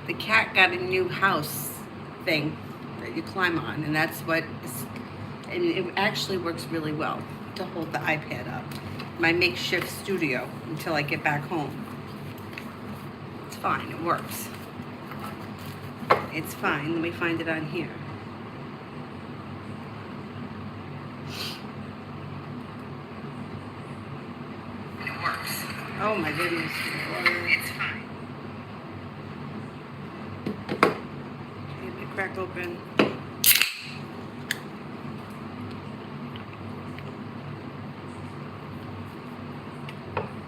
The cat got a new house thing that you climb on, and that's what is, and it actually works really well to hold the iPad up. My makeshift studio until I get back home. It's fine, it works. It's fine. Let me find it on here. It works. Oh my goodness. It's fine. Let me crack open.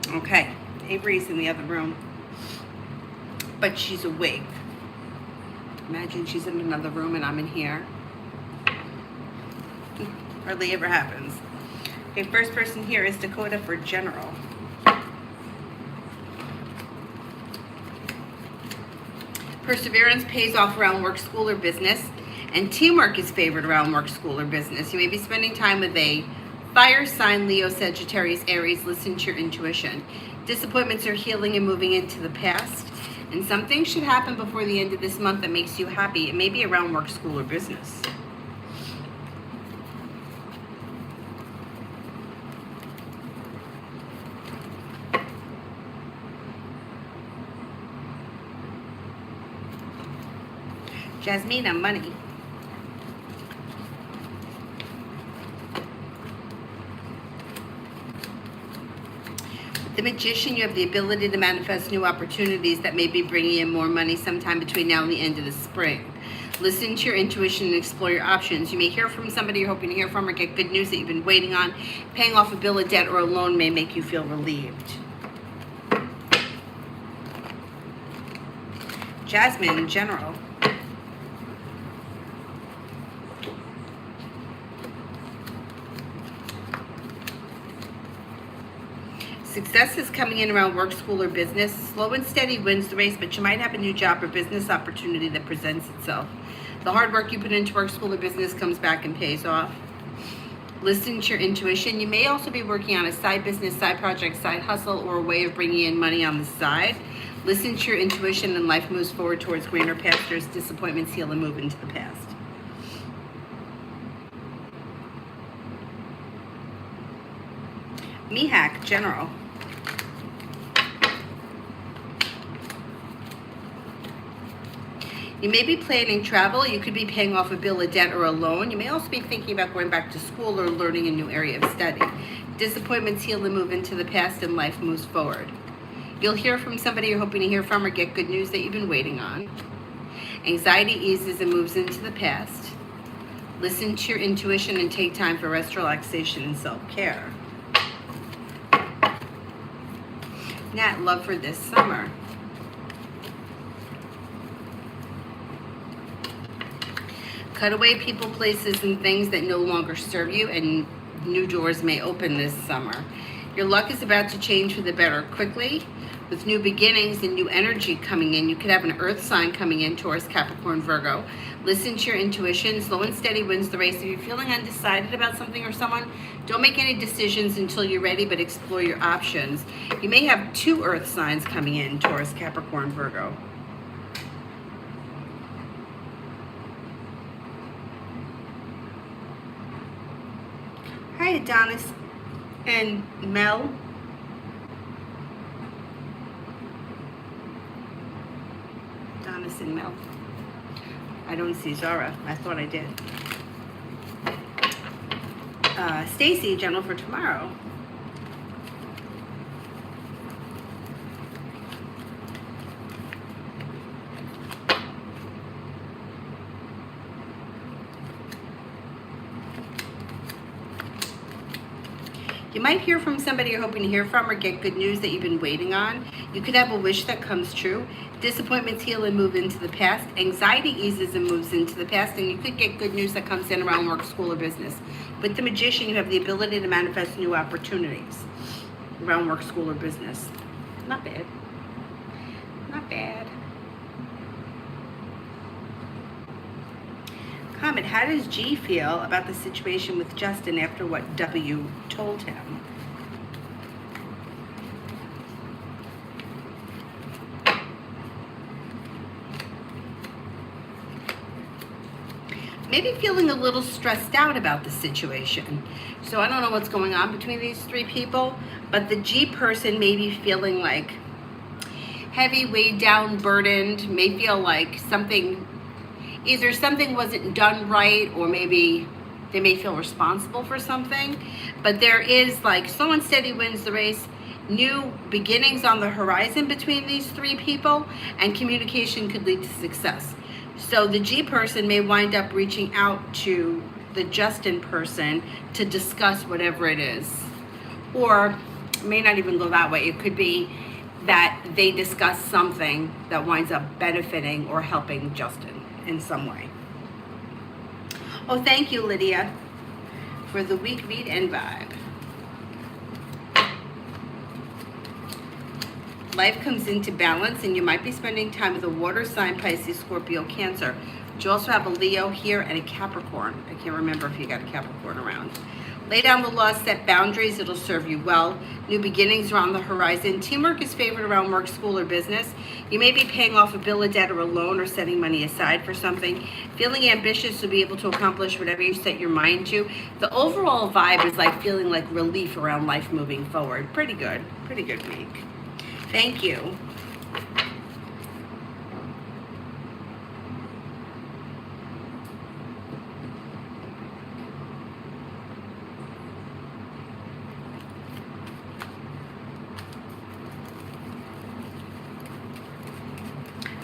Okay, Avery's in the other room, but she's awake. Imagine she's in another room and I'm in here. Hardly ever happens. Okay, first person here is Dakota for general. Perseverance pays off around work, school, or business, and teamwork is favored around work, school, or business. You may be spending time with a fire sign, Leo, Sagittarius, Aries. Listen to your intuition. Disappointments are healing and moving into the past, and something should happen before the end of this month that makes you happy. It may be around work, school, or business. Jasmine on money. The Magician, you have the ability to manifest new opportunities that may be bringing in more money sometime between now and the end of the spring. Listen to your intuition and explore your options. You may hear from somebody you're hoping to hear from or get good news that you've been waiting on. Paying off a bill of debt or a loan may make you feel relieved. Jasmine in general. Success is coming in around work, school, or business. Slow and steady wins the race, but you might have a new job or business opportunity that presents itself. The hard work you put into work, school, or business comes back and pays off. Listen to your intuition. You may also be working on a side business, side project, side hustle, or a way of bringing in money on the side. Listen to your intuition and life moves forward towards greener pastures. Disappointments heal and move into the past. Mihak, general. You may be planning travel. You could be paying off a bill of debt or a loan. You may also be thinking about going back to school or learning a new area of study. Disappointments heal and move into the past, and life moves forward. You'll hear from somebody you're hoping to hear from or get good news that you've been waiting on. Anxiety eases and moves into the past. Listen to your intuition and take time for rest, relaxation, and self-care. Nat, love for this summer. Cut away people, places, and things that no longer serve you, and new doors may open this summer. Your luck is about to change for the better quickly. With new beginnings and new energy coming in, you could have an earth sign coming in, Taurus, Capricorn, Virgo. Listen to your intuition. Slow and steady wins the race. If you're feeling undecided about something or someone, don't make any decisions until you're ready, but explore your options. You may have two earth signs coming in, Taurus, Capricorn, Virgo. Hi, Adonis and Mel. Adonis and Mel. I don't see Zara. I thought I did. Stacy, general for tomorrow. You might hear from somebody you're hoping to hear from or get good news that you've been waiting on. You could have a wish that comes true. Disappointments heal and move into the past. Anxiety eases and moves into the past, and you could get good news that comes in around work, school, or business. With the Magician, you have the ability to manifest new opportunities around work, school, or business. Not bad. Not bad. Comment, how does G feel about the situation with Justin after what W told him? maybe feeling a little stressed out about the situation. So I don't know what's going on between these three people, but the G person may be feeling like heavy, weighed down, burdened, may feel like either something wasn't done right, or maybe they may feel responsible for something. But there is like slow and steady wins the race, new beginnings on the horizon between these three people, and communication could lead to success. So the G person may wind up reaching out to the Justin person to discuss whatever it is. Or it may not even go that way. It could be that they discuss something that winds up benefiting or helping Justin in some way. Oh, thank you, Lydia, for the week read and vibe. Life comes into balance, and you might be spending time with a water sign, Pisces, Scorpio, Cancer. But you also have a Leo here and a Capricorn. I can't remember if you got a Capricorn around. Lay down the law, set boundaries. It'll serve you well. New beginnings are on the horizon. Teamwork is favored around work, school, or business. You may be paying off a bill, a debt, or a loan, or setting money aside for something. Feeling ambitious to be able to accomplish whatever you set your mind to. The overall vibe is like feeling like relief around life moving forward. Pretty good week. Thank you.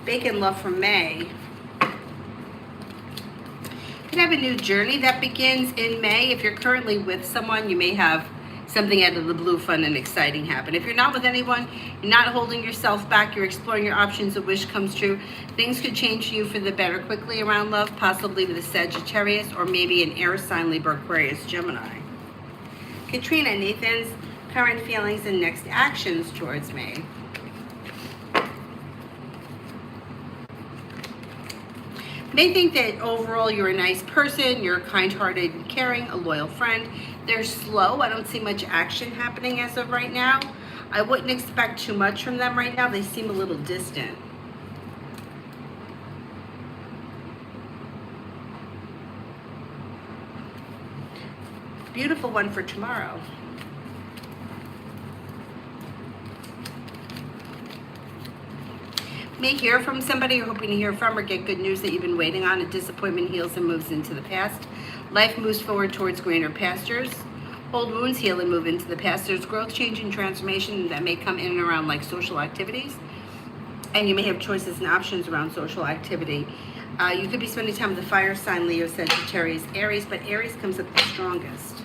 Bacon love from May. You could have a new journey that begins in May. If you're currently with someone, you may have something out of the blue, fun and exciting happen. If you're not with anyone, you're not holding yourself back, you're exploring your options, a wish comes true. Things could change for you for the better quickly around love, possibly with a Sagittarius or maybe an air sign, Libra, Aquarius, Gemini. Katrina, Nathan's current feelings and next actions towards May. May think that overall you're a nice person, you're kind-hearted and caring, a loyal friend. They're slow. I don't see much action happening as of right now. I wouldn't expect too much from them right now. They seem a little distant. Beautiful one for tomorrow. May hear from somebody you're hoping to hear from, or get good news that you've been waiting on. A disappointment heals and moves into the past. Life moves forward towards greener pastures. Old wounds heal and move into the past. There's growth, change, and transformation that may come in and around like social activities. And you may have choices and options around social activity. You could be spending time with the fire sign, Leo, Sagittarius, Aries, but Aries comes up the strongest.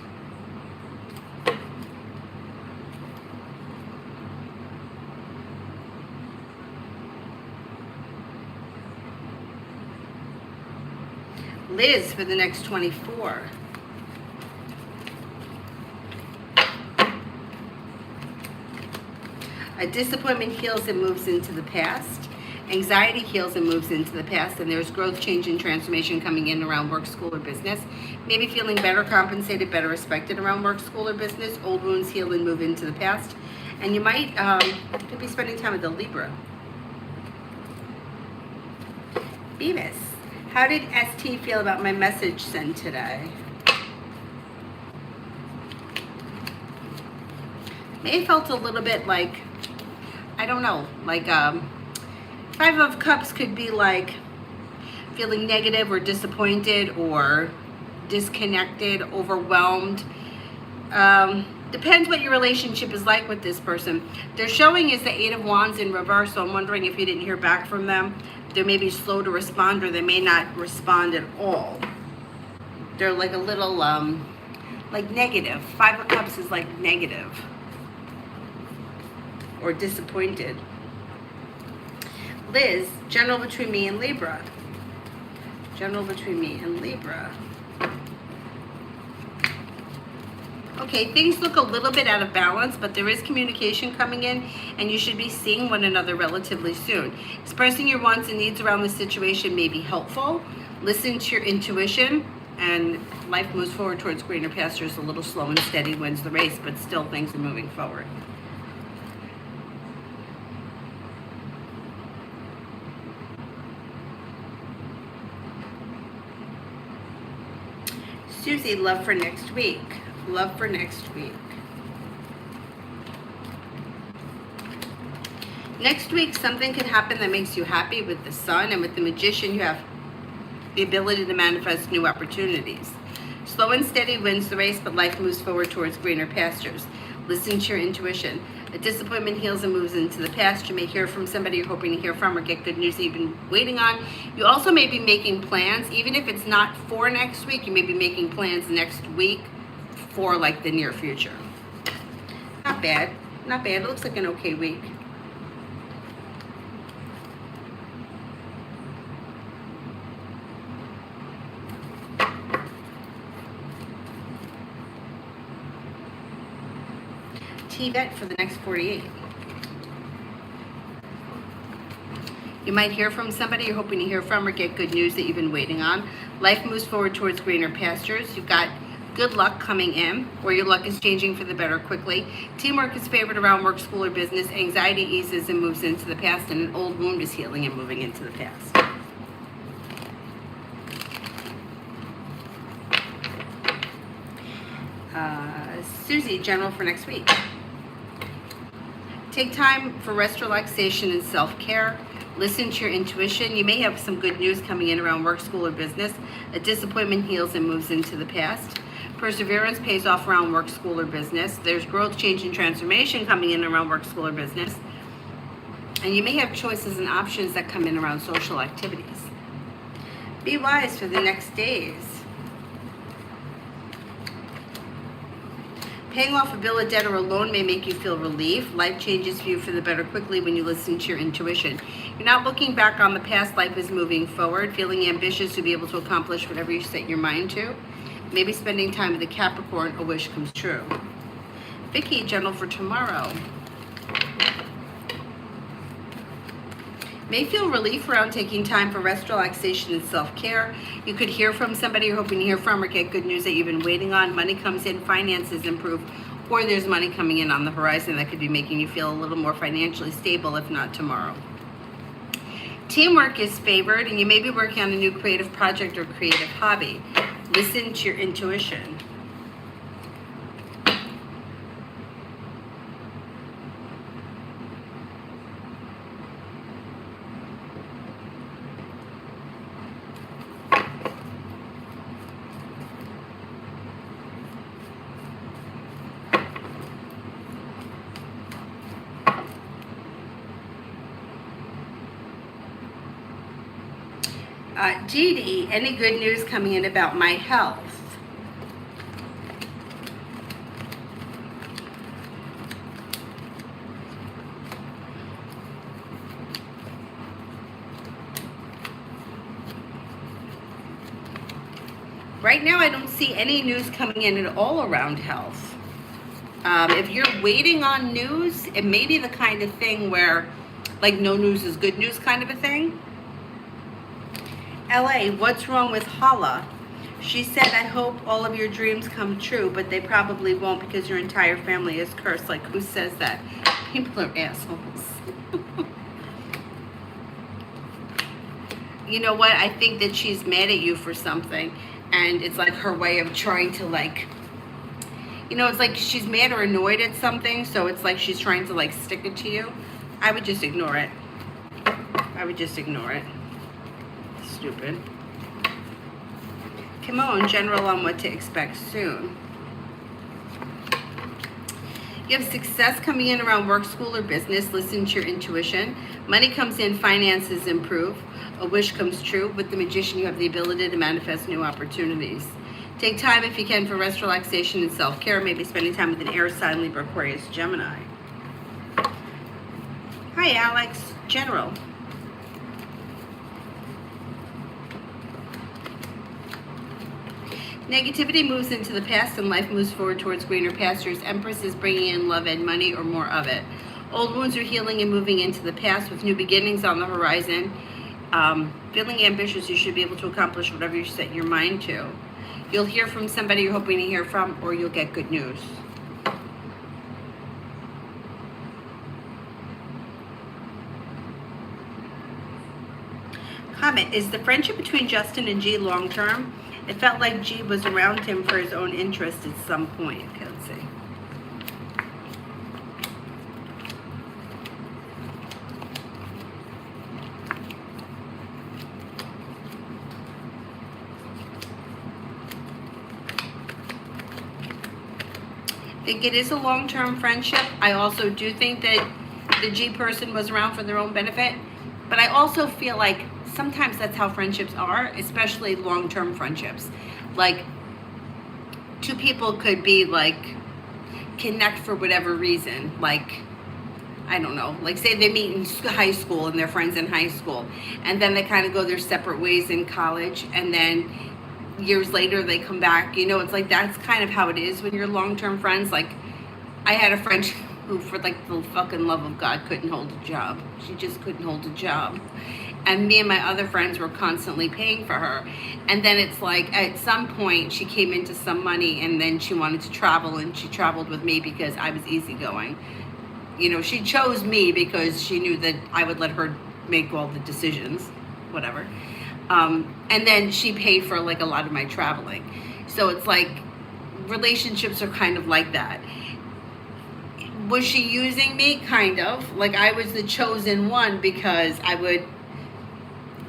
Liz for the next 24. A disappointment heals and moves into the past. Anxiety heals and moves into the past, and there's growth, change, and transformation coming in around work, school, or business. Maybe feeling better compensated, better respected around work, school, or business. Old wounds heal and move into the past. And you might could be spending time with the Libra. Venus. How did ST feel about my message sent today? May felt a little bit like, I don't know, like Five of Cups could be like feeling negative or disappointed or disconnected, overwhelmed. Depends what your relationship is like with this person. They're showing is the Eight of Wands in reverse, so I'm wondering if you didn't hear back from them. They may be slow to respond, or they may not respond at all. They're like a little, like negative. Five of Cups is like negative or disappointed. Liz, general between me and Libra. General between me and Libra. Okay, things look a little bit out of balance, but there is communication coming in, and you should be seeing one another relatively soon. Expressing your wants and needs around the situation may be helpful. Listen to your intuition, and life moves forward towards greener pastures. A little slow and steady wins the race, but still things are moving forward. Susie, love for next week. Love for next week. Next week, something could happen that makes you happy with the Sun, and with the Magician, you have the ability to manifest new opportunities. Slow and steady wins the race, but life moves forward towards greener pastures. Listen to your intuition. A disappointment heals and moves into the past. You may hear from somebody you're hoping to hear from, or get good news that you've been waiting on. You also may be making plans, even if it's not for next week, you may be making plans next week for like the near future. Not bad, not bad. It looks like an okay week. Vet for the next 48. You might hear from somebody you're hoping to hear from, or get good news that you've been waiting on. Life moves forward towards greener pastures. You've got good luck coming in, or your luck is changing for the better quickly. Teamwork is favored around work, school, or business. Anxiety eases and moves into the past, and an old wound is healing and moving into the past. Susie, general for next week. Take time for rest, relaxation, and self-care. Listen to your intuition. You may have some good news coming in around work, school, or business. A disappointment heals and moves into the past. Perseverance pays off around work, school, or business. There's growth, change, and transformation coming in around work, school, or business. And you may have choices and options that come in around social activities. Be wise for the next days. Paying off a bill, a debt, or a loan may make you feel relief. Life changes for you for the better quickly when you listen to your intuition. You're not looking back on the past. Life is moving forward. Feeling ambitious to be able to accomplish whatever you set your mind to. Maybe spending time with a Capricorn, a wish comes true. Vicky, general for tomorrow. May feel relief around taking time for rest, relaxation, and self-care. You could hear from somebody you're hoping to hear from, or get good news that you've been waiting on. Money comes in, finances improve, or there's money coming in on the horizon that could be making you feel a little more financially stable, if not tomorrow. Teamwork is favored, and you may be working on a new creative project or creative hobby. Listen to your intuition. Dee, any good news coming in about my health? Right now, I don't see any news coming in at all around health. If you're waiting on news, it may be the kind of thing where, like, no news is good news kind of a thing. LA, what's wrong with Hala? She said, I hope all of your dreams come true, but they probably won't because your entire family is cursed. Like, who says that? People are assholes. You know what? I think that she's mad at you for something, and it's like her way of trying to, like, you know, it's like she's mad or annoyed at something, so it's like she's trying to, like, stick it to you. I would just ignore it. I would just ignore it. Stupid. Come on, general on what to expect soon. You have success coming in around work, school, or business. Listen to your intuition. Money comes in, finances improve. A wish comes true. With the Magician, you have the ability to manifest new opportunities. Take time if you can for rest, relaxation, and self-care. Maybe spending time with an air sign, Libra, Aquarius, Gemini. Hi, Alex. General. Negativity moves into the past and life moves forward towards greener pastures. Empress is bringing in love and money, or more of it. Old wounds are healing and moving into the past with new beginnings on the horizon. Feeling ambitious, you should be able to accomplish whatever you set your mind to. You'll hear from somebody you're hoping to hear from, or you'll get good news. Comment, is the friendship between Justin and G long-term? It felt like G was around him for his own interest at some point. Okay, let's see. I think it is a long-term friendship. I also do think that the G person was around for their own benefit, but I also feel like sometimes that's how friendships are, especially long-term friendships. Like, two people could be like, connect for whatever reason. Like, I don't know, like say they meet in high school and they're friends in high school, and then they kind of go their separate ways in college, and then years later they come back. You know, it's like that's kind of how it is when you're long-term friends. Like, I had a friend who, for like the fucking love of God, couldn't hold a job. She just couldn't hold a job. And me and my other friends were constantly paying for her. And then it's like, at some point, she came into some money, and then she wanted to travel, and she traveled with me because I was easygoing. You know, she chose me because she knew that I would let her make all the decisions, whatever. And then she paid for like a lot of my traveling. So it's like, relationships are kind of like that. Was she using me? Kind of. Like, I was the chosen one because I would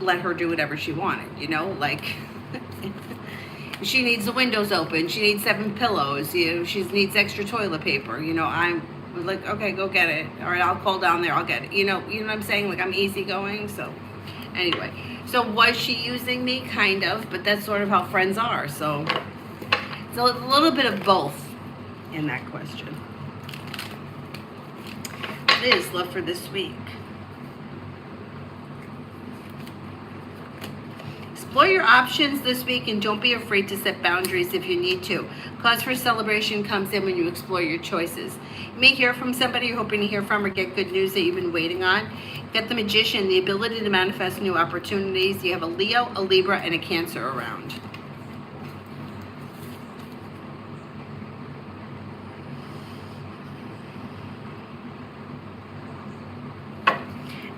let her do whatever she wanted, you know? Like, she needs the windows open, she needs 7 pillows, you know, she needs extra toilet paper, you know, I'm like, okay, go get it. All right, I'll call down there, I'll get it. You know what I'm saying? Like, I'm easygoing. So anyway, so was she using me? Kind of, but that's sort of how friends are. So it's a little bit of both in that question. It is love for this week. Explore your options this week, and don't be afraid to set boundaries if you need to. Cause for celebration comes in when you explore your choices. You may hear from somebody you're hoping to hear from, or get good news that you've been waiting on. Get the Magician, the ability to manifest new opportunities. You have a Leo, a Libra, and a Cancer around.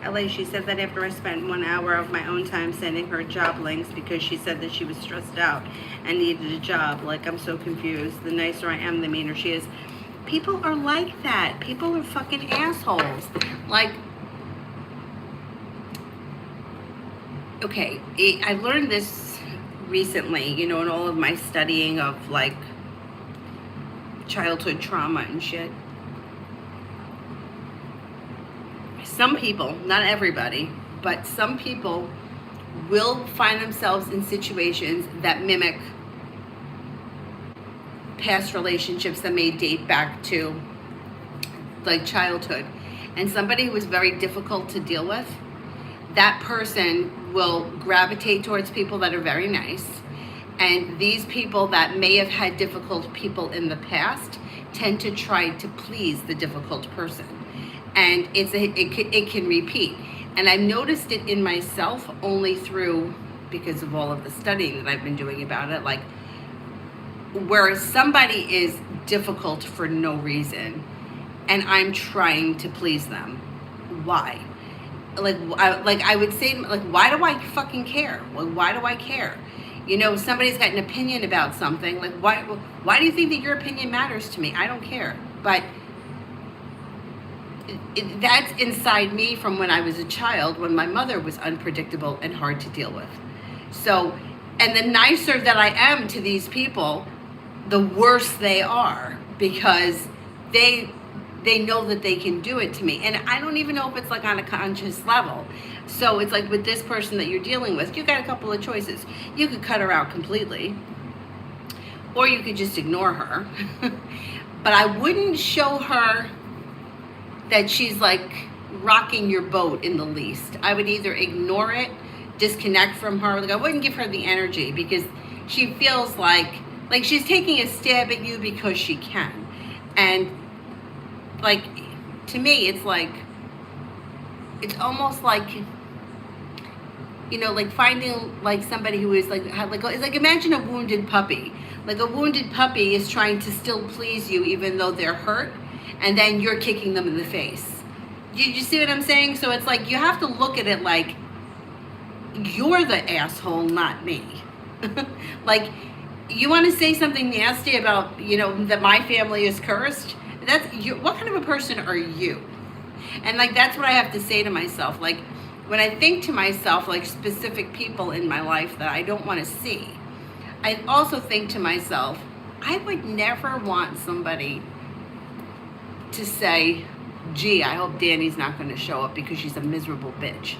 LA, she said that after I spent 1 hour of my own time sending her job links because she said that she was stressed out and needed a job. Like, I'm so confused. The nicer I am, the meaner she is. People are like that. People are fucking assholes. Like, okay, I learned this recently, you know, in all of my studying of like childhood trauma and shit. Some people, not everybody, but some people will find themselves in situations that mimic past relationships that may date back to like childhood. And somebody who is very difficult to deal with, that person will gravitate towards people that are very nice. And these people that may have had difficult people in the past tend to try to please the difficult person. And it can repeat. And I've noticed it in myself only through, because of all of the studying that I've been doing about it, like where somebody is difficult for no reason and I'm trying to please them. Why? Like I would say, like, why do I fucking care? Like, why do I care? You know, somebody's got an opinion about something. Like, why do you think that your opinion matters to me? I don't care. But that's inside me from when I was a child, when my mother was unpredictable and hard to deal with. So, and the nicer that I am to these people, the worse they are, because they know that they can do it to me. And I don't even know if it's like on a conscious level. So it's like with this person that you're dealing with, you got a couple of choices. You could cut her out completely, or you could just ignore her. But I wouldn't show her that she's like rocking your boat in the least. I would either ignore it, disconnect from her. Like, I wouldn't give her the energy, because she feels like she's taking a stab at you because she can. And like, to me, it's like, it's almost like, you know, like finding like somebody who is like it's like, imagine a wounded puppy. Like, a wounded puppy is trying to still please you even though they're hurt, and then you're kicking them in the face. You see what I'm saying? So it's like, you have to look at it like, you're the asshole, not me. Like, you want to say something nasty about, that my family is cursed? That's you. What kind of a person are you? And like, that's what I have to say to myself. Like, when I think to myself, like, specific people in my life that I don't want to see, I also think to myself, I would never want somebody to say, gee, I hope Danny's not going to show up because she's a miserable bitch.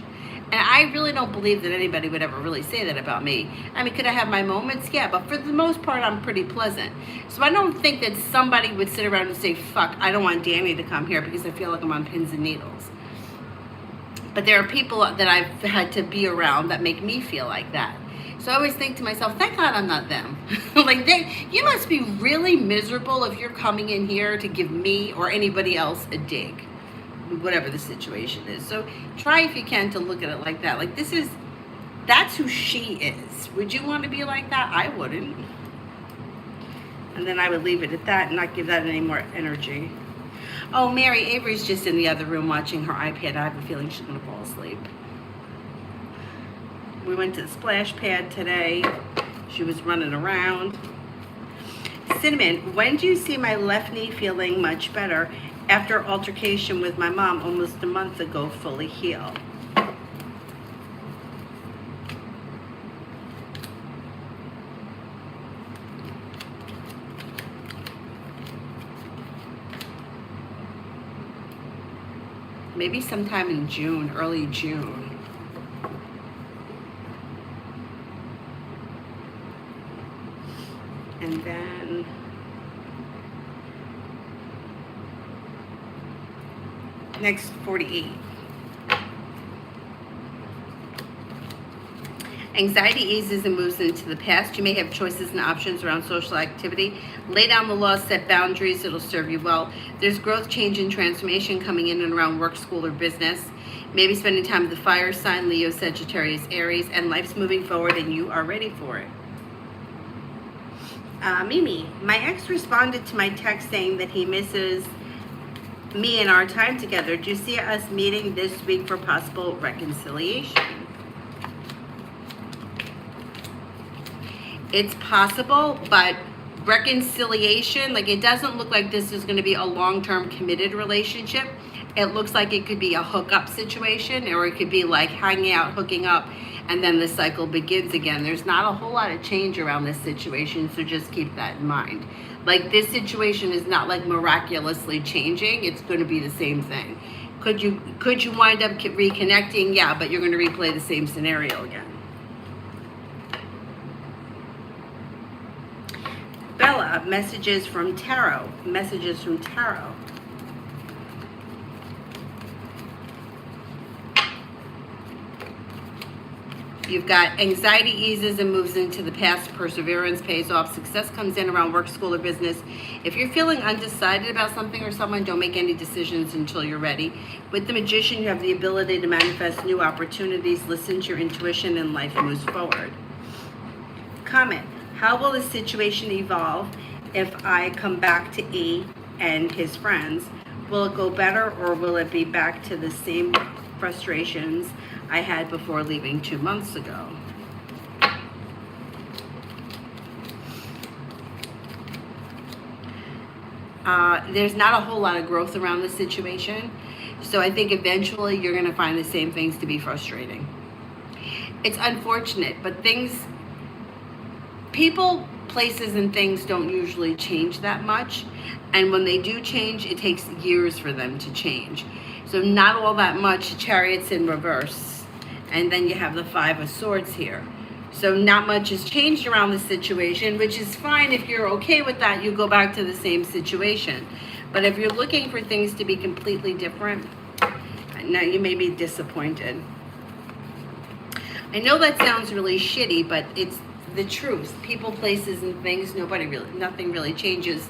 And I really don't believe that anybody would ever really say that about me. I mean, could I have my moments? Yeah, but for the most part, I'm pretty pleasant. So I don't think that somebody would sit around and say, fuck, I don't want Danny to come here because I feel like I'm on pins and needles. But there are people that I've had to be around that make me feel like that. So I always think to myself, thank God I'm not them. Like, you must be really miserable if you're coming in here to give me or anybody else a dig, whatever the situation is. So try, if you can, to look at it like that. Like, that's who she is. Would you want to be like that? I wouldn't. And then I would leave it at that and not give that any more energy. Oh, Mary Avery's just in the other room watching her iPad. I have a feeling she's going to fall asleep. We went to the splash pad today. She was running around. Cinnamon, when do you see my left knee feeling much better after altercation with my mom almost a month ago, fully healed? Maybe sometime in June, early June. And then next 48. Anxiety eases and moves into the past. You may have choices and options around social activity. Lay down the law, set boundaries. It'll serve you well. There's growth, change, and transformation coming in and around work, school, or business. Maybe spending time with the fire sign, Leo, Sagittarius, Aries, and life's moving forward and you are ready for it. Mimi, my ex responded to my text saying that he misses me and our time together. Do you see us meeting this week for possible reconciliation? It's possible, but reconciliation, like, it doesn't look like this is going to be a long-term committed relationship. It looks like it could be a hookup situation, or it could be like hanging out, hooking up, and then the cycle begins again. There's not a whole lot of change around this situation, so just keep that in mind. Like, this situation is not like miraculously changing. It's going to be the same thing. Could you wind up reconnecting? Yeah, but you're going to replay the same scenario again. Bella, messages from tarot. Messages from tarot. You've got anxiety eases and moves into the past. Perseverance pays off. Success comes in around work, school, or business. If you're feeling undecided about something or someone, don't make any decisions until you're ready. With the Magician, you have the ability to manifest new opportunities. Listen to your intuition and life moves forward. Comment. How will the situation evolve if I come back to E and his friends? Will it go better, or will it be back to the same frustrations I had before leaving 2 months ago? There's not a whole lot of growth around this situation. So I think eventually you're going to find the same things to be frustrating. It's unfortunate, but people, places, and things don't usually change that much. And when they do change, it takes years for them to change. So not all that much. Chariots in reverse. And then you have the Five of Swords here. So not much has changed around the situation, which is fine. If you're okay with that, you go back to the same situation. But if you're looking for things to be completely different, now you may be disappointed. I know that sounds really shitty, but it's the truth. People, places, and things, nothing really changes.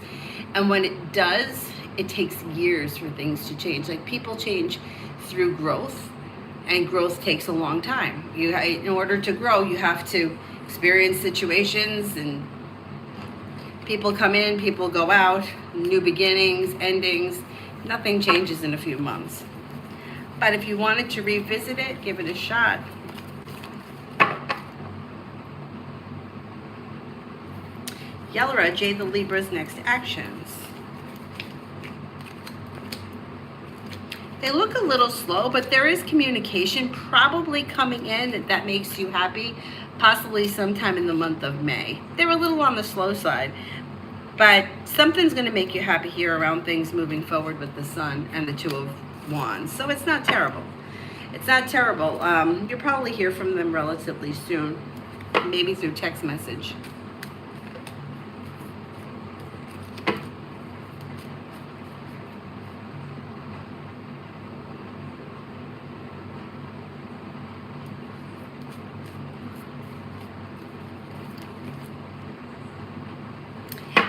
And when it does, it takes years for things to change. Like, people change through growth, and growth takes a long time. In order to grow, you have to experience situations, and people come in, people go out, new beginnings, endings. Nothing changes in a few months. But if you wanted to revisit it, give it a shot. Yellow, Jade the Libra's next actions. They look a little slow, but there is communication probably coming in that makes you happy, possibly sometime in the month of May. They're a little on the slow side, but something's going to make you happy here around things moving forward with the Sun and the Two of Wands. So it's not terrible. It's not terrible. You'll probably hear from them relatively soon, maybe through text message.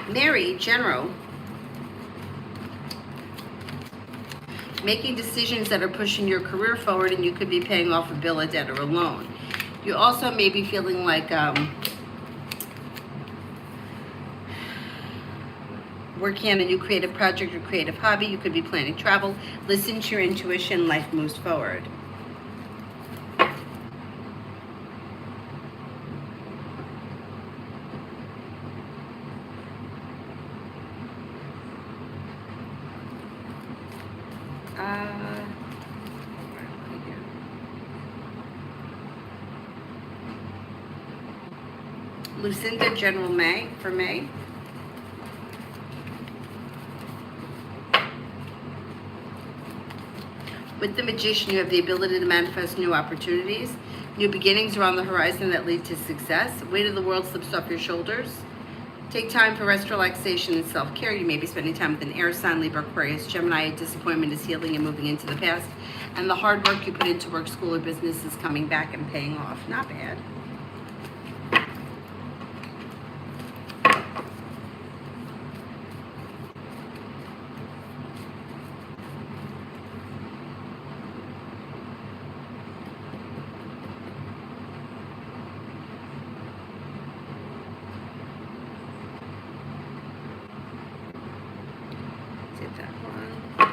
Mary, General, making decisions that are pushing your career forward, and you could be paying off a bill, a debt, or a loan. You also may be feeling like working on a new creative project or creative hobby. You could be planning travel. Listen to your intuition. Life moves forward. Lucinda, General May, for May. With the Magician, you have the ability to manifest new opportunities. New beginnings are on the horizon that lead to success. Weight of the world slips off your shoulders. Take time for rest, relaxation, and self-care. You may be spending time with an air sign, Libra, Aquarius, Gemini. Disappointment is healing and moving into the past. And the hard work you put into work, school, or business is coming back and paying off. Not bad. That one.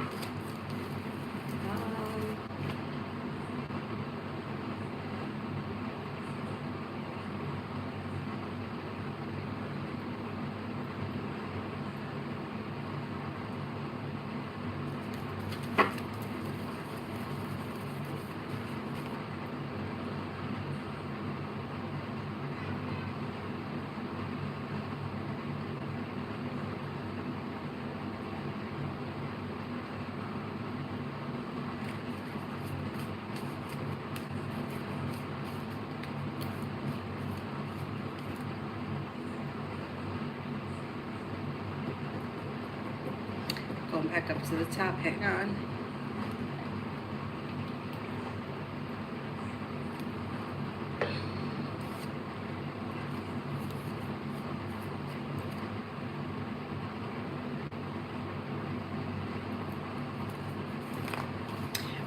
Going back up to the top, hang on.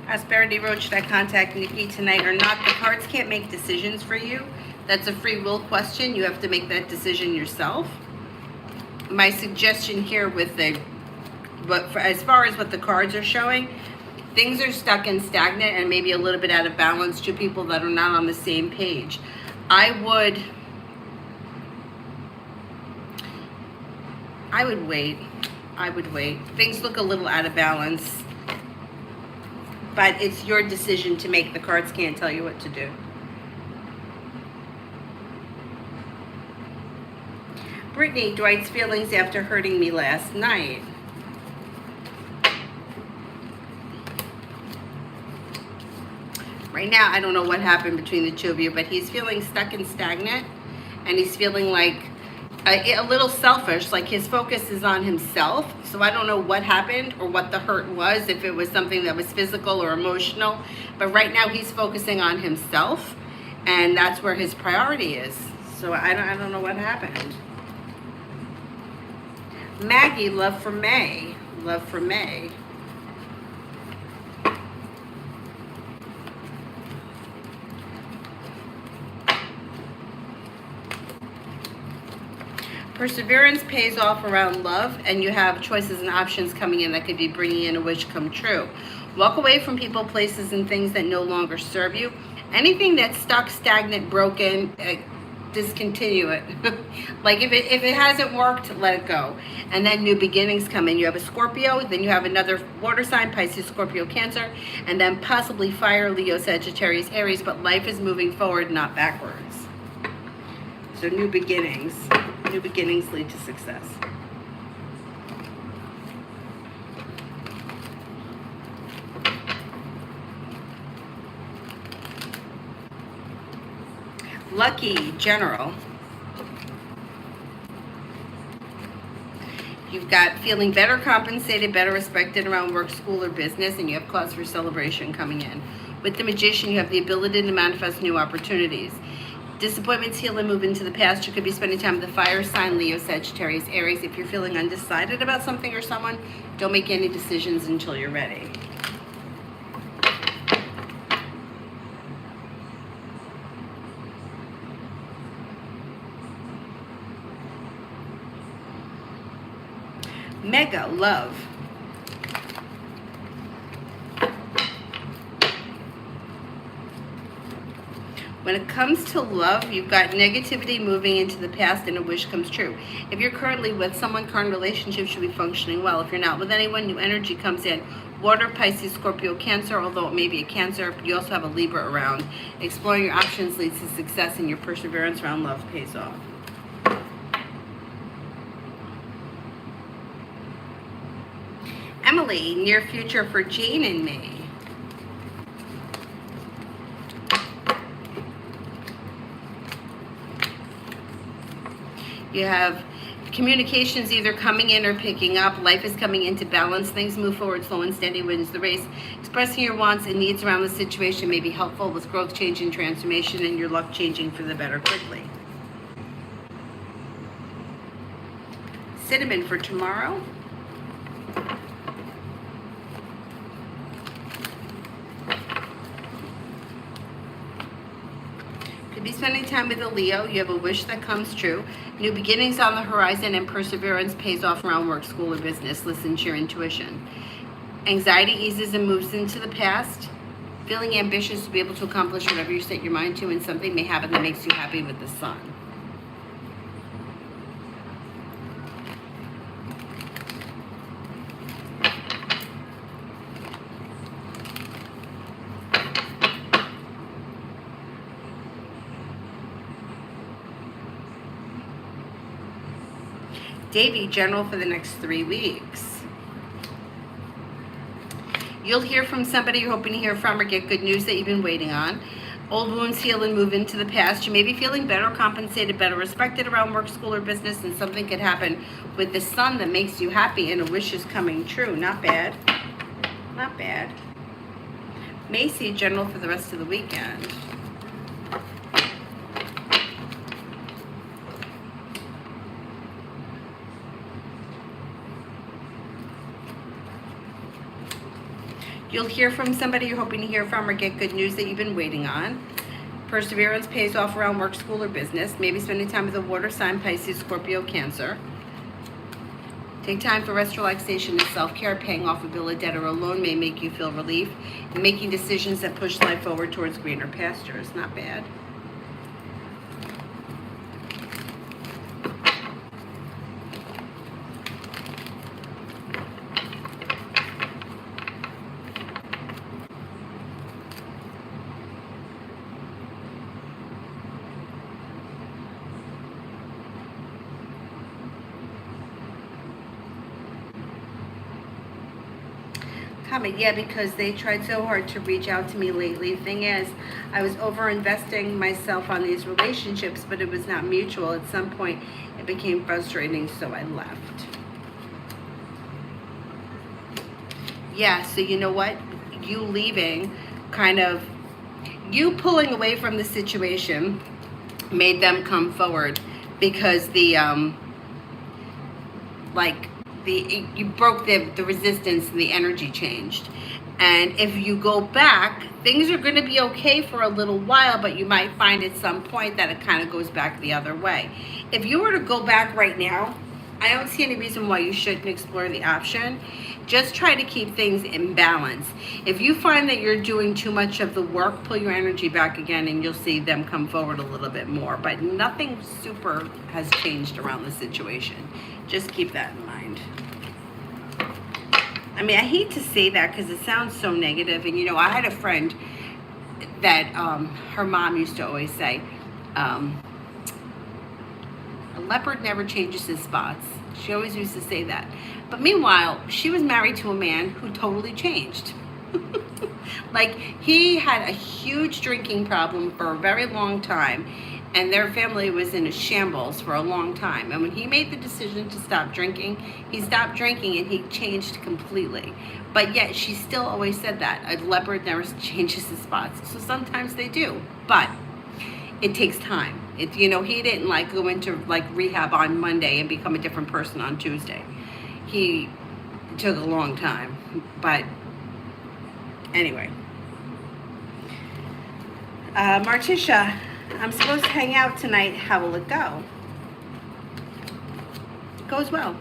Prosperity Road, should I contact Nikki tonight or not? The cards can't make decisions for you. That's a free will question. You have to make that decision yourself. My suggestion here with the as far as what the cards are showing, things are stuck and stagnant and maybe a little bit out of balance to people that are not on the same page. I would wait. I would wait. Things look a little out of balance, but it's your decision to make. The cards can't tell you what to do. Brittany, Dwight's feelings after hurting me last night. Right now, I don't know what happened between the two of you, but he's feeling stuck and stagnant, and he's feeling like a little selfish, like his focus is on himself. So I don't know what happened or what the hurt was, if it was something that was physical or emotional, but right now he's focusing on himself, and that's where his priority is. So I don't know what happened. Maggie, love for May. Love for May. Perseverance pays off around love, and you have choices and options coming in that could be bringing in a wish come true. Walk away from people, places, and things that no longer serve you. Anything that's stuck, stagnant, broken, discontinue it. Like if it hasn't worked, let it go. And then new beginnings come in. You have a Scorpio, then you have another water sign, Pisces, Scorpio, Cancer, and then possibly fire, Leo, Sagittarius, Aries, but life is moving forward, not backwards. So new beginnings lead to success. Lucky general. You've got feeling better compensated, better respected around work, school, or business, and you have cause for celebration coming in. With the Magician, you have the ability to manifest new opportunities. Disappointments heal and move into the past. You could be spending time with the fire sign, Leo, Sagittarius, Aries. If you're feeling undecided about something or someone, don't make any decisions until you're ready. Mega love. When it comes to love, you've got negativity moving into the past and a wish comes true. If you're currently with someone, current relationship should be functioning well. If you're not with anyone, new energy comes in. Water, Pisces, Scorpio, Cancer, although it may be a Cancer, you also have a Libra around. Exploring your options leads to success, and your perseverance around love pays off. Emily, near future for Jane and me. You have communications either coming in or picking up. Life is coming into balance. Things move forward slow and steady wins the race. Expressing your wants and needs around the situation may be helpful with growth, change, and transformation, and your luck changing for the better quickly. Cinnamon for tomorrow. Be spending time with a Leo. You have a wish that comes true. New beginnings on the horizon, and perseverance pays off around work, school, or business. Listen to your intuition. Anxiety eases and moves into the past. Feeling ambitious to be able to accomplish whatever you set your mind to, and something may happen that makes you happy with the sun. Davy, general for the next 3 weeks. You'll hear from somebody you're hoping to hear from or get good news that you've been waiting on. Old wounds heal and move into the past. You may be feeling better compensated, better respected around work, school, or business, and something could happen with the sun that makes you happy and a wish is coming true. Not bad. Not bad. Macy, general for the rest of the weekend. You'll hear from somebody you're hoping to hear from or get good news that you've been waiting on. Perseverance pays off around work, school, or business. Maybe spending time with a water sign, Pisces, Scorpio, Cancer. Take time for rest, relaxation, and self-care. Paying off a bill, a debt, or a loan may make you feel relief. And making decisions that push life forward towards greener pastures. Not bad. Comment, yeah, because they tried so hard to reach out to me lately. Thing is, I was over investing myself on these relationships, but it was not mutual. At some point, it became frustrating, so I left. Yeah, so you know what? You leaving, kind of, you pulling away from the situation made them come forward because you broke the resistance and the energy changed. And if you go back, things are going to be okay for a little while, but you might find at some point that it kind of goes back the other way. If you were to go back right now, I don't see any reason why you shouldn't explore the option. Just try to keep things in balance. If you find that you're doing too much of the work, pull your energy back again and you'll see them come forward a little bit more. But nothing super has changed around the situation. Just keep that in mind. I mean, I hate to say that because it sounds so negative. And, I had a friend that her mom used to always say, a leopard never changes his spots. She always used to say that. But meanwhile, she was married to a man who totally changed. Like, he had a huge drinking problem for a very long time, and their family was in a shambles for a long time. And when he made the decision to stop drinking, he stopped drinking and he changed completely. But yet she still always said that a leopard never changes his spots. So sometimes they do, but it takes time. He didn't go into rehab on Monday and become a different person on Tuesday. It took a long time, but anyway. Martisha, I'm supposed to hang out tonight. How will it go? It goes well.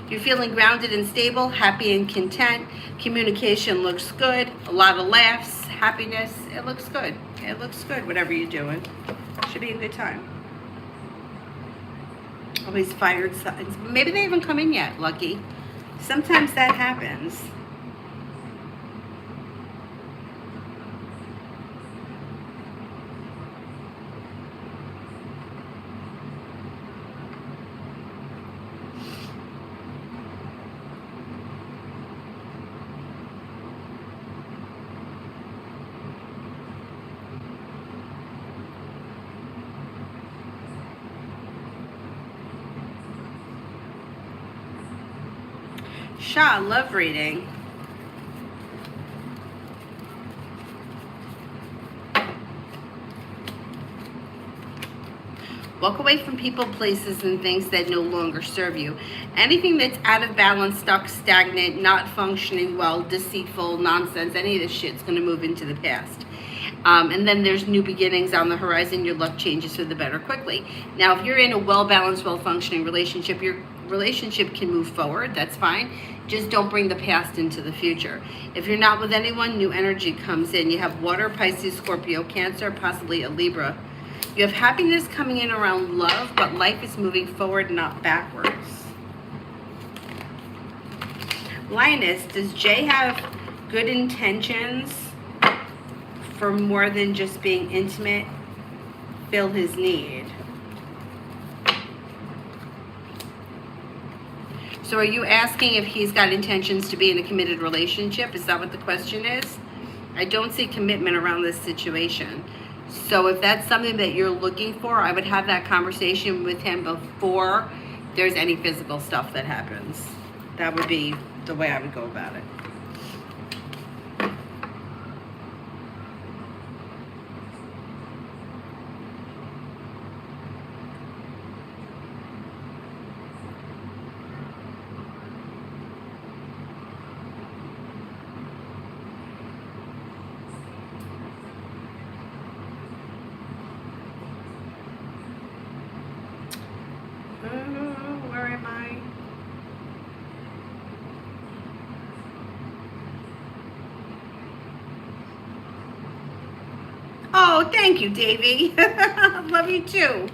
You're feeling grounded and stable, happy and content. Communication looks good. A lot of laughs, happiness. It looks good. It looks good, whatever you're doing. Should be a good time. Always fired signs. Maybe they haven't come in yet, Lucky. Sometimes that happens. Shaw, love reading. Walk away from people, places, and things that no longer serve you. Anything that's out of balance, stuck, stagnant, not functioning well, deceitful, nonsense, any of this shit's going to move into the past. And then there's new beginnings on the horizon. Your luck changes for the better quickly. Now, if you're in a well-balanced, well-functioning relationship, your relationship can move forward. That's fine. Just don't bring the past into the future. If you're not with anyone, new energy comes in. You have water, Pisces, Scorpio, Cancer, possibly a Libra. You have happiness coming in around love, but life is moving forward, not backwards. Lioness, does Jay have good intentions for more than just being intimate? Fill his need. So are you asking if he's got intentions to be in a committed relationship? Is that what the question is? I don't see commitment around this situation. So if that's something that you're looking for, I would have that conversation with him before there's any physical stuff that happens. That would be the way I would go about it. Where am I? Oh, thank you, Davy. Love you too.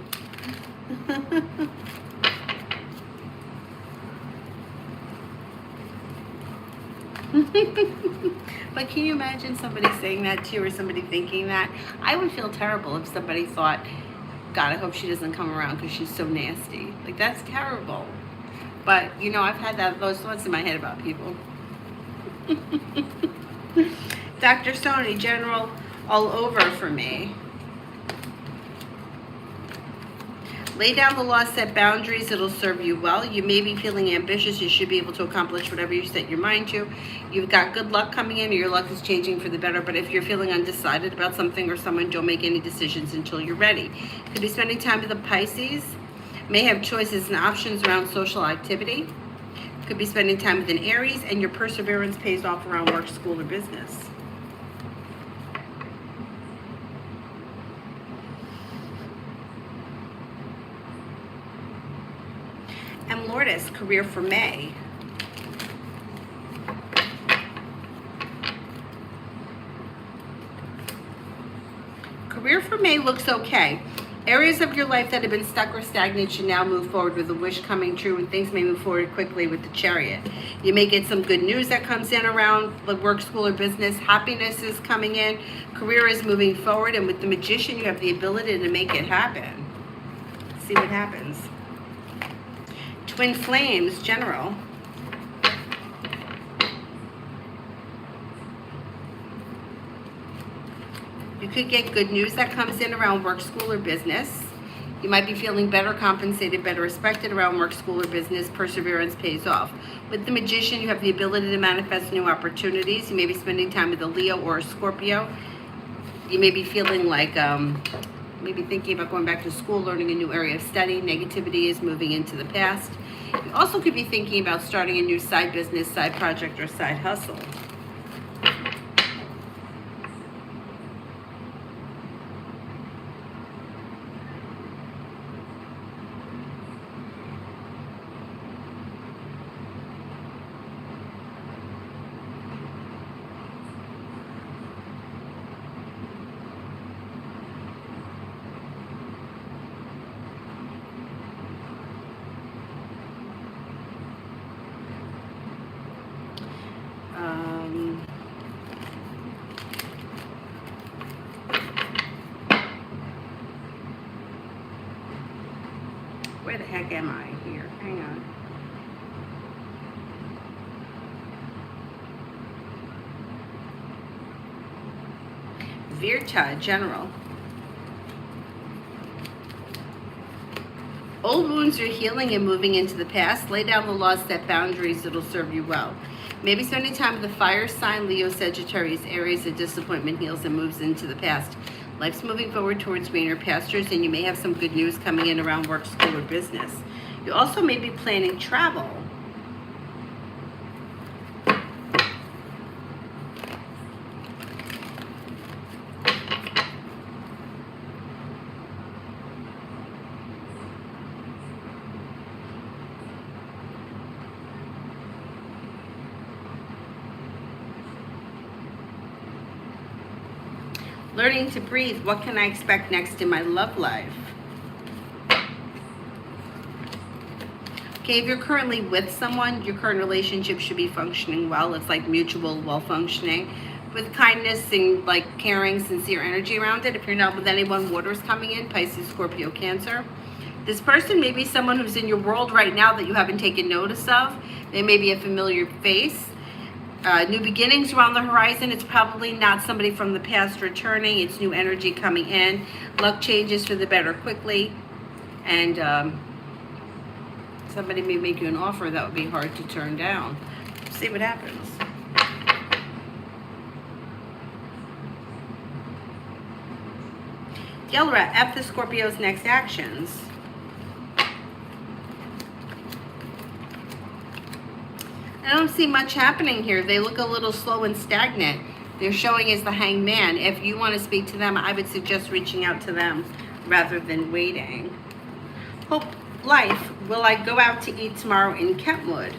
But can you imagine somebody saying that to you or somebody thinking that? I would feel terrible if somebody thought, God, I hope she doesn't come around because she's so nasty. Like, that's terrible. But, I've had those thoughts in my head about people. Dr. Sony, general all over for me. Lay down the law, set boundaries. It'll serve you well. You may be feeling ambitious. You should be able to accomplish whatever you set your mind to. You've got good luck coming in, or your luck is changing for the better. But if you're feeling undecided about something or someone, don't make any decisions until you're ready. Could be spending time with the Pisces. May have choices and options around social activity. Could be spending time with an Aries, and your perseverance pays off around work, school, or business. And Lourdes, career for May. Career for May looks okay. Areas of your life that have been stuck or stagnant should now move forward with a wish coming true, and things may move forward quickly with the Chariot. You may get some good news that comes in around the work, school, or business. Happiness is coming in. Career is moving forward, and with the Magician, you have the ability to make it happen. See what happens. Twin Flames, General. You could get good news that comes in around work, school, or business. You might be feeling better compensated, better respected around work, school, or business. Perseverance pays off. With the Magician, you have the ability to manifest new opportunities. You may be spending time with a Leo or a Scorpio. You may be feeling like, maybe thinking about going back to school, learning a new area of study. Negativity is moving into the past. You also could be thinking about starting a new side business, side project, or side hustle. Where the heck am I here? Hang on. Virta, General. Old wounds are healing and moving into the past. Lay down the law, set boundaries. It'll serve you well. Maybe spending time with the fire sign, Leo, Sagittarius, Aries, of disappointment heals and moves into the past. Life's moving forward towards greener pastures, and you may have some good news coming in around work, school, or business. You also may be planning travel. Learning to breathe. What can I expect next in my love life? Okay, if you're currently with someone, your current relationship should be functioning well. It's like mutual, well functioning, with kindness and like caring, sincere energy around it. If you're not with anyone, water's coming in, Pisces, Scorpio, Cancer. This person may be someone who's in your world right now that you haven't taken notice of. They may be a familiar face. New beginnings around the horizon. It's probably not somebody from the past returning. It's new energy coming in. Luck changes for the better quickly. And somebody may make you an offer that would be hard to turn down. See what happens. Yellow Rat, F the Scorpio's next actions. I don't see much happening here. They look a little slow and stagnant. They're showing as the Hanged Man. If you want to speak to them, I would suggest reaching out to them rather than waiting. Hope life. Will I go out to eat tomorrow in Kentwood?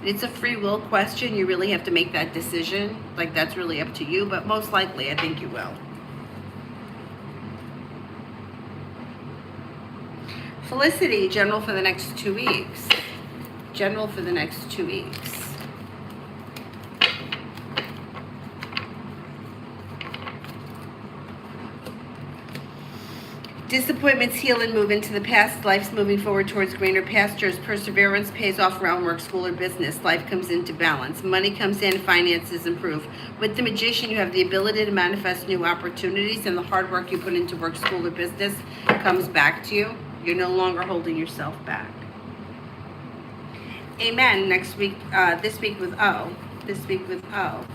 It's a free will question. You really have to make that decision. Like, that's really up to you, but most likely I think you will. Felicity, general for the next 2 weeks. General for the next 2 weeks. Disappointments heal and move into the past. Life's moving forward towards greener pastures. Perseverance pays off around work, school, or business. Life comes into balance. Money comes in, finances improve. With the Magician, you have the ability to manifest new opportunities, and the hard work you put into work, school, or business comes back to you. You're no longer holding yourself back. Amen. Next week, this week with O. This week with O.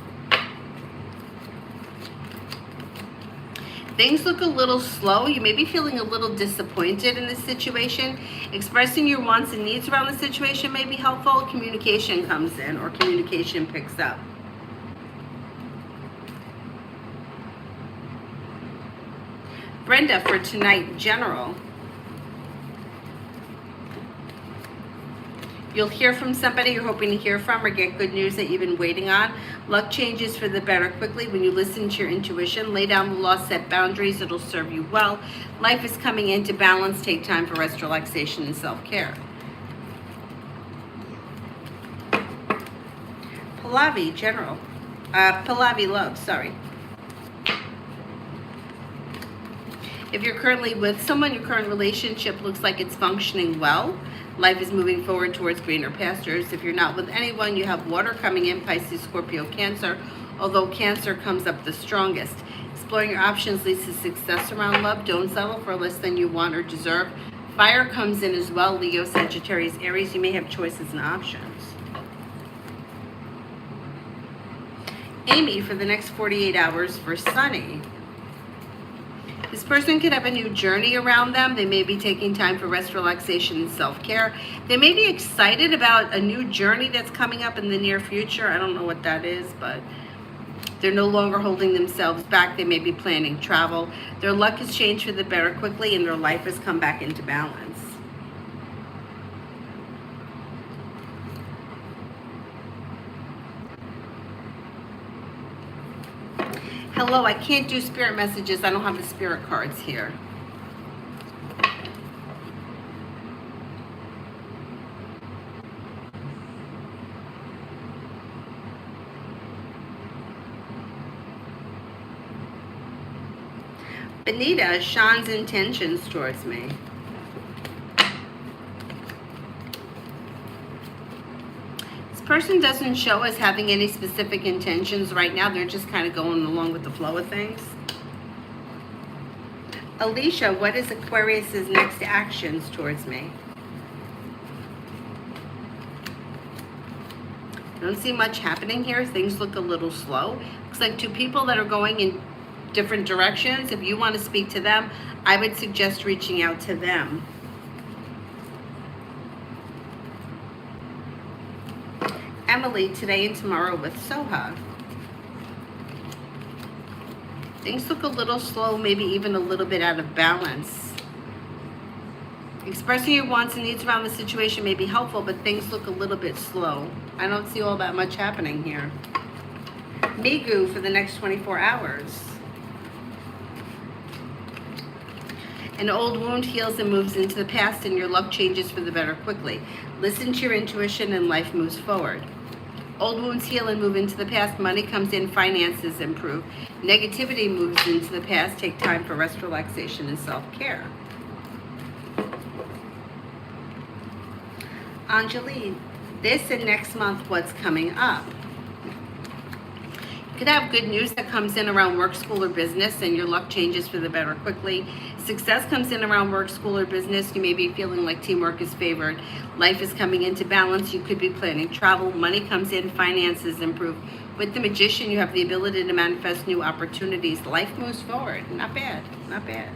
Things look a little slow. You may be feeling a little disappointed in this situation. Expressing your wants and needs around the situation may be helpful. Communication comes in, or communication picks up. Brenda, for tonight, general. You'll hear from somebody you're hoping to hear from or get good news that you've been waiting on. Luck changes for the better quickly when you listen to your intuition. Lay down the law, set boundaries. It'll serve you well. Life is coming into balance. Take time for rest, relaxation, and self-care. Pallavi, general. Pallavi, love, sorry. If you're currently with someone, your current relationship looks like it's functioning well. Life is moving forward towards greener pastures. If you're not with anyone, you have water coming in, Pisces, Scorpio, Cancer, although Cancer comes up the strongest. Exploring your options leads to success around love. Don't settle for less than you want or deserve. Fire comes in as well, Leo, Sagittarius, Aries. You may have choices and options. Amy, for the next 48 hours for Sunny. This person could have a new journey around them. They may be taking time for rest, relaxation, and self-care. They may be excited about a new journey that's coming up in the near future. I don't know what that is, but they're no longer holding themselves back. They may be planning travel. Their luck has changed for the better quickly, and their life has come back into balance. Hello, I can't do spirit messages. I don't have the spirit cards here. Benita, Sean's intentions towards me. Person doesn't show us having any specific intentions right now. They're just kind of going along with the flow of things. Alicia, what is Aquarius's next actions towards me? Don't see much happening here. Things look a little slow. Looks like two people that are going in different directions. If you want to speak to them, I would suggest reaching out to them. Emily, today and tomorrow with Soha. Things look a little slow, maybe even a little bit out of balance. Expressing your wants and needs around the situation may be helpful, but things look a little bit slow. I don't see all that much happening here. Migu for the next 24 hours. An old wound heals and moves into the past, and your luck changes for the better quickly. Listen to your intuition and life moves forward. Old wounds heal and move into the past. Money comes in, finances improve. Negativity moves into the past. Take time for rest, relaxation, and self-care. Angeline, this and next month, what's coming up? You could have good news that comes in around work, school, or business, and your luck changes for the better quickly. Success comes in around work, school, or business. You may be feeling like teamwork is favored. Life is coming into balance. You could be planning travel. Money comes in, finances improve. With the Magician, you have the ability to manifest new opportunities. Life moves forward. Not bad, not bad.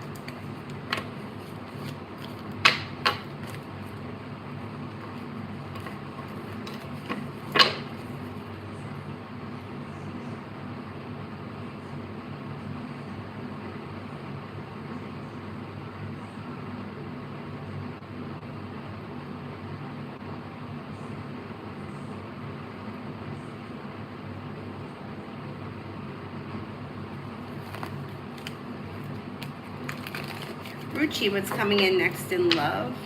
Ruchi, what's coming in next in love?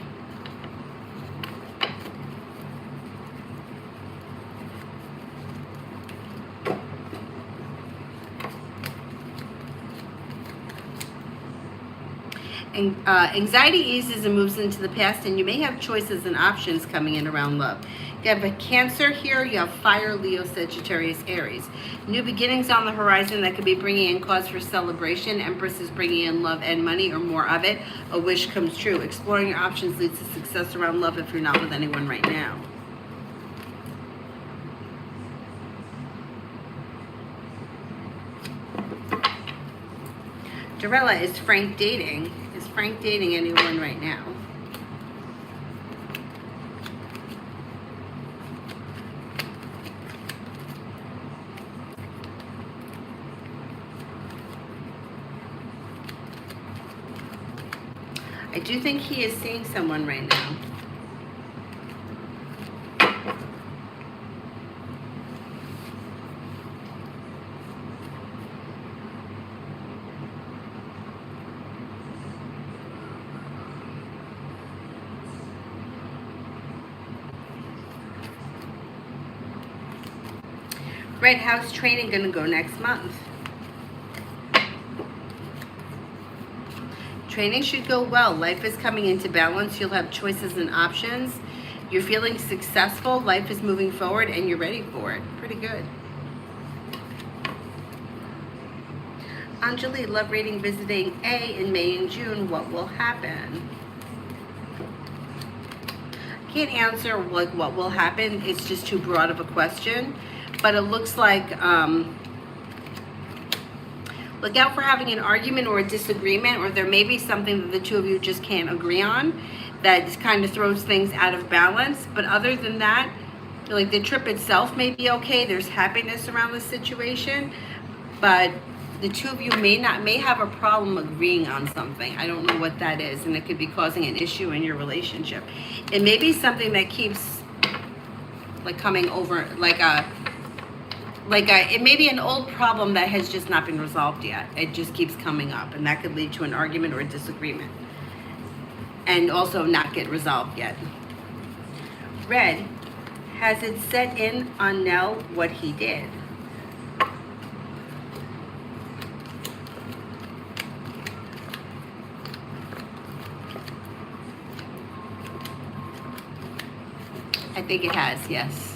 Anxiety eases and moves into the past, and you may have choices and options coming in around love. You have a Cancer here. You have Fire, Leo, Sagittarius, Aries. New beginnings on the horizon that could be bringing in cause for celebration. Empress is bringing in love and money, or more of it. A wish comes true. Exploring your options leads to success around love if you're not with anyone right now. Dorella, is Frank dating? Is Frank dating anyone right now? do think he is seeing someone right now. Red, how's training going to go next month? Training should go well. Life is coming into balance. You'll have choices and options. You're feeling successful. Life is moving forward and you're ready for it. Pretty good. Anjali, love reading visiting A in May and June. What will happen? I can't answer like what will happen. It's just too broad of a question. But it looks like look out for having an argument or a disagreement, or there may be something that the two of you just can't agree on that just kind of throws things out of balance. But other than that, like the trip itself may be okay. There's happiness around the situation, but the two of you may have a problem agreeing on something. I don't know what that is, and it could be causing an issue in your relationship. It may be something that keeps like coming over, it may be an old problem that has just not been resolved yet. It just keeps coming up, and that could lead to an argument or a disagreement, and also not get resolved yet. Red, has it set in on Nell what he did? I think it has, yes.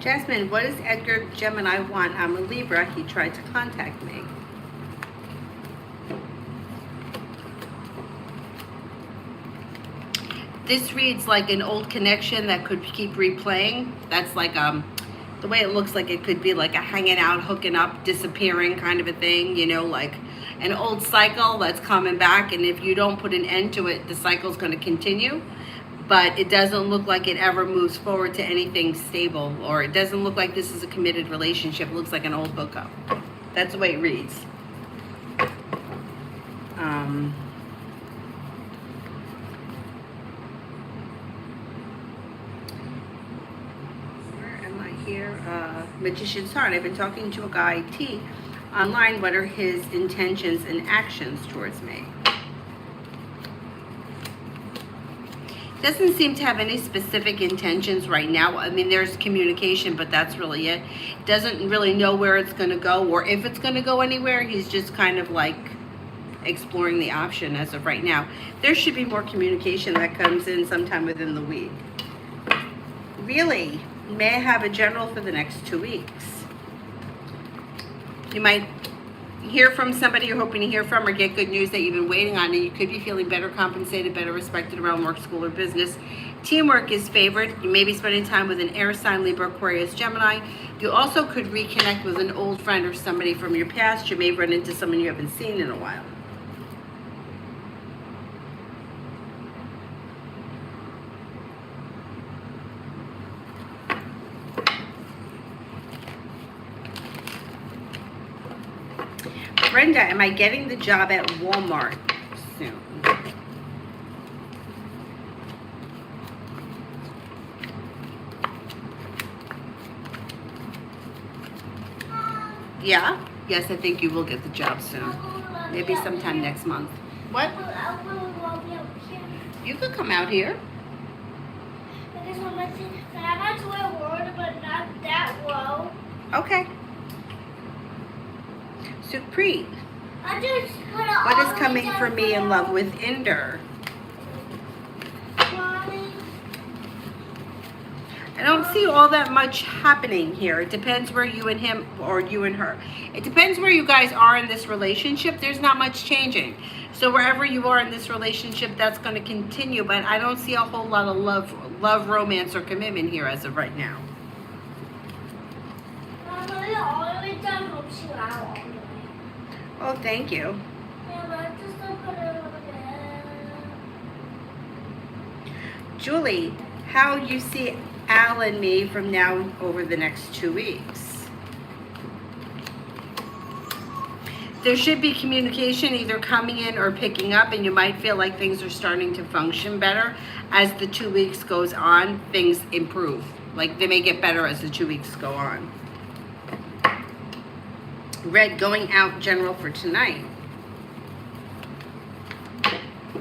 Jasmine, what does Edgar Gemini want? I'm a Libra. He tried to contact me. This reads like an old connection that could keep replaying. That's like the way it looks like it could be like a hanging out, hooking up, disappearing kind of a thing, you know, like an old cycle that's coming back, and if you don't put an end to it, the cycle's going to continue. But it doesn't look like it ever moves forward to anything stable, or it doesn't look like this is a committed relationship. It looks like an old hookup. That's the way it reads. Where am I here? Magician's Heart. I've been talking to a guy, T, online. What are his intentions and actions towards me? Doesn't seem to have any specific intentions right now. I mean, there's communication, but that's really it. Doesn't really know where it's going to go or if it's going to go anywhere. He's just kind of like exploring the option as of right now. There should be more communication that comes in sometime within the week. Really, may I have a general for the next 2 weeks? You might hear from somebody you're hoping to hear from, or get good news that you've been waiting on, and you could be feeling better compensated, better respected around work, school, or business. Teamwork is favored. You may be spending time with an air sign, Libra, Aquarius, Gemini. You also could reconnect with an old friend or somebody from your past. You may run into someone you haven't seen in a while. Brenda, am I getting the job at Walmart soon? Yeah? Yes, I think you will get the job soon. Maybe sometime next month. What? You could come out here. Okay. Supreet. What is coming for me in love with Inder? I don't see all that much happening here. It depends where you and him or you and her. It depends where you guys are in this relationship. There's not much changing. So wherever you are in this relationship, that's going to continue. But I don't see a whole lot of love, romance, or commitment here as of right now. Oh, thank you. Julie, how you see Al and me from now over the next 2 weeks? There should be communication either coming in or picking up, and you might feel like things are starting to function better. As the 2 weeks goes on, things improve. Like they may get better as the 2 weeks go on. Red, going out general for tonight.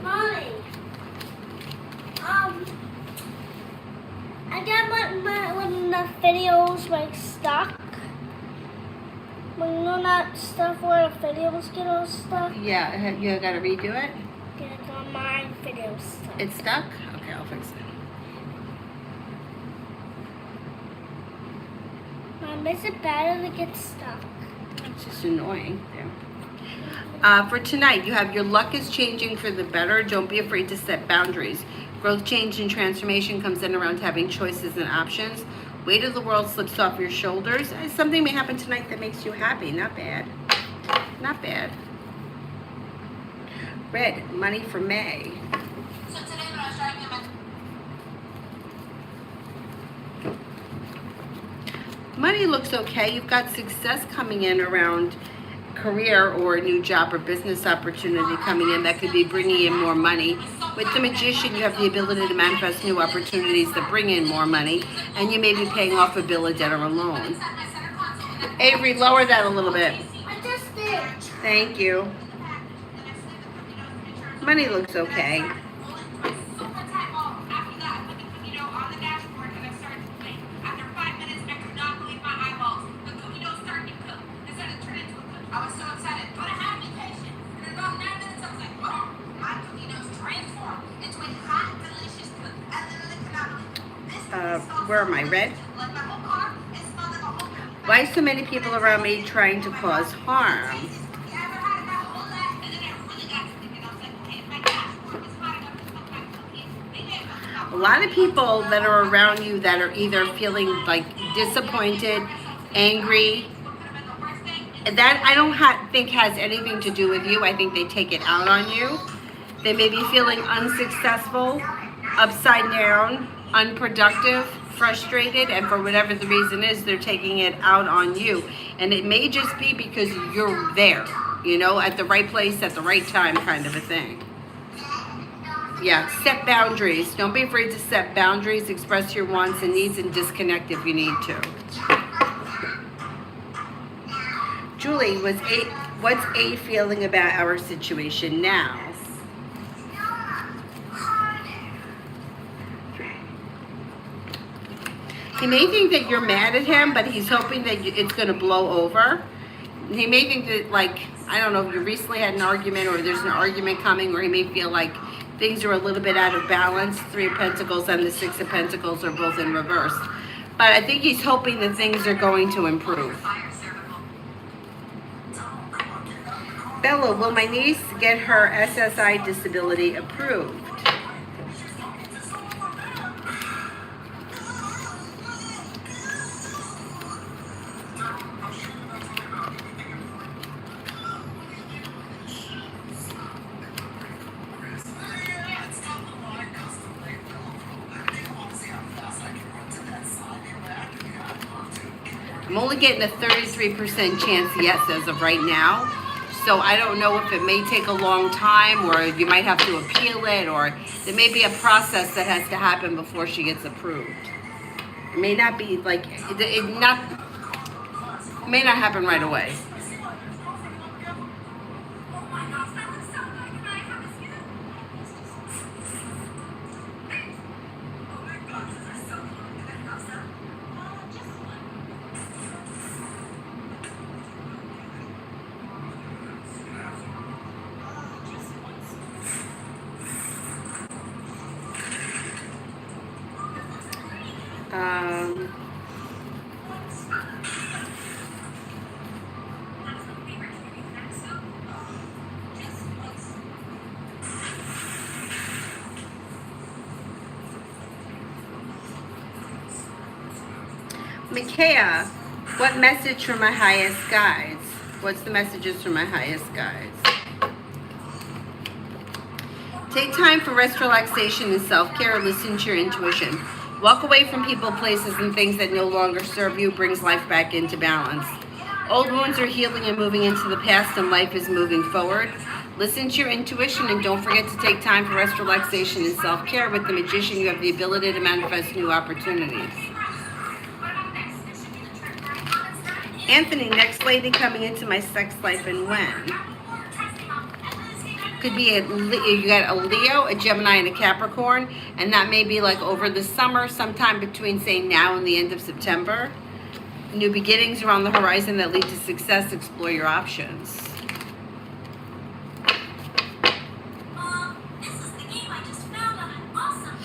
Mommy, I got when the videos like stuck. When you know that stuff where the videos get all stuck? Yeah, have you got to redo it? Yeah, it's on my video stuck. It's stuck? Okay, I'll fix it. Mom, is it better to get stuck? It's just annoying. Yeah. For tonight, you have your luck is changing for the better. Don't be afraid to set boundaries. Growth, change, and transformation comes in around having choices and options. Weight of the world slips off your shoulders. Something may happen tonight that makes you happy. Not bad. Not bad. Red, money for May. So today when I was driving Money looks okay. You've got success coming in around career or a new job or business opportunity coming in that could be bringing in more money. With the Magician, you have the ability to manifest new opportunities that bring in more money, and you may be paying off a bill, a debt, or a loan. Avery, lower that a little bit. I just did. Thank you. Money looks okay. I was so excited, but I had to be patient. And in about 9 minutes, I was like, wow, my cookie dough is transformed into a hot, delicious cookie. I literally cannot believe this is so Where am I? Red? like my whole car, it smelled like a whole cookie. Why so many people around me trying to cause harm? You ever had that whole lot? And then I really got to thinking, I was like, okay, if my dashboard was hot enough to cook my cookie, maybe I could A stop. lot of people that are around you that are either feeling like disappointed, angry, that I don't think has anything to do with you. I think they take it out on you. They may be feeling unsuccessful, upside down, unproductive, frustrated, and for whatever the reason is, they're taking it out on you. And it may just be because you're there, you know, at the right place at the right time kind of a thing. Yeah, set boundaries. Don't be afraid to set boundaries, express your wants and needs, and disconnect if you need to. Julie, what's A feeling about our situation now? He may think that you're mad at him, but he's hoping that it's going to blow over. He may think that, like, I don't know, if you recently had an argument or there's an argument coming, or he may feel like things are a little bit out of balance. 3 of Pentacles and the 6 of Pentacles are both in reverse. But I think he's hoping that things are going to improve. Bella, will my niece get her SSI disability approved? I'm only getting a 33% chance yes as of right now. So I don't know if it may take a long time, or you might have to appeal it, or there may be a process that has to happen before she gets approved. It may not be like, it May not happen right away. Micaiah, what message from my highest guides? What's the messages from my highest guides? Take time for rest, relaxation, and self-care. Listen to your intuition. Walk away from people, places, and things that no longer serve you. Brings life back into balance. Old wounds are healing and moving into the past, and life is moving forward. Listen to your intuition, and don't forget to take time for rest, relaxation, and self-care. With the Magician, you have the ability to manifest new opportunities. Anthony, next lady coming into my sex life and when? Could be you got a Leo, a Gemini, and a Capricorn, and that may be like over the summer, sometime between, say, now and the end of September. New beginnings are on the horizon that lead to success. Explore your options. This is the game I just found on an awesome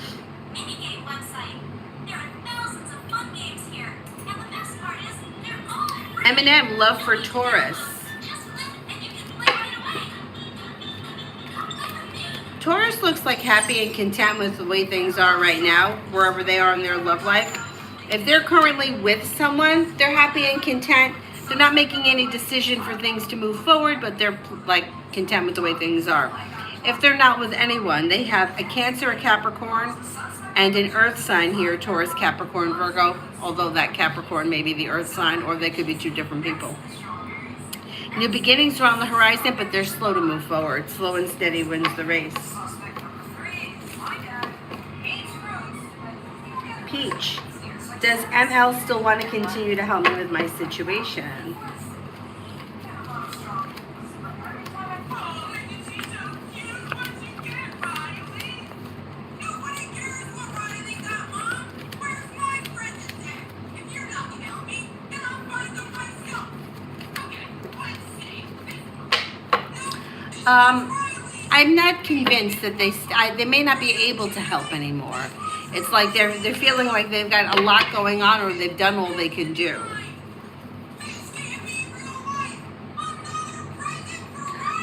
minigame website. There are thousands of fun games here, and the best part is they're all free. Eminem, love for Taurus. Just click and you can play right away. Taurus looks like happy and content with the way things are right now, wherever they are in their love life. If they're currently with someone, they're happy and content. They're not making any decision for things to move forward, but they're like content with the way things are. If they're not with anyone, they have a Cancer, a Capricorn, and an Earth sign here, Taurus, Capricorn, Virgo, although that Capricorn may be the Earth sign, or they could be two different people. New beginnings are on the horizon, but they're slow to move forward. Slow and steady wins the race. Peach, does ML still want to continue to help me with my situation? I'm not convinced that they may not be able to help anymore. It's like they're feeling like they've got a lot going on, or they've done all they can do.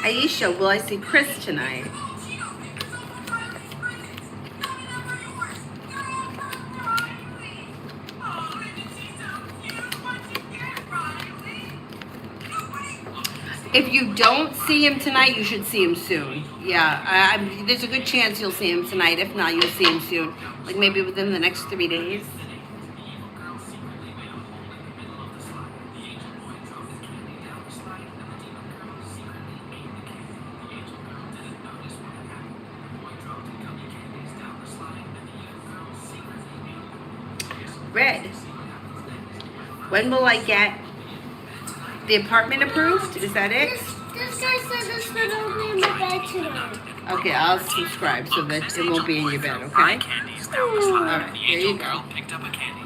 Aisha, will I see Chris tonight? If you don't see him tonight, you should see him soon. Yeah, there's a good chance you'll see him tonight. If not, you'll see him soon. Like maybe within the next 3 days. Red. When will I get the apartment approved? Is that it? This guy said this would only in my bed tonight. Okay, I'll subscribe so that it won't be in your bed, okay? Buy candies down the slide. Alright, The there you angel go. girl picked up a candy.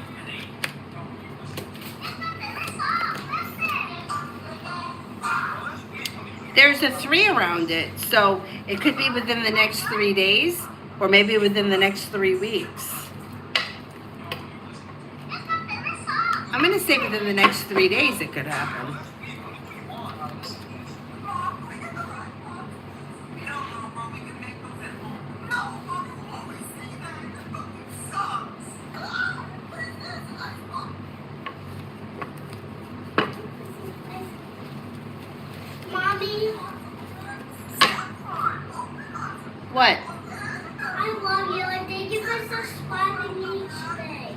There's a 3 around it, so it could be within the next 3 days, or maybe within the next 3 weeks. I'm going to say within the next 3 days it could happen. Mommy, What? I love you and thank you for subscribing me today.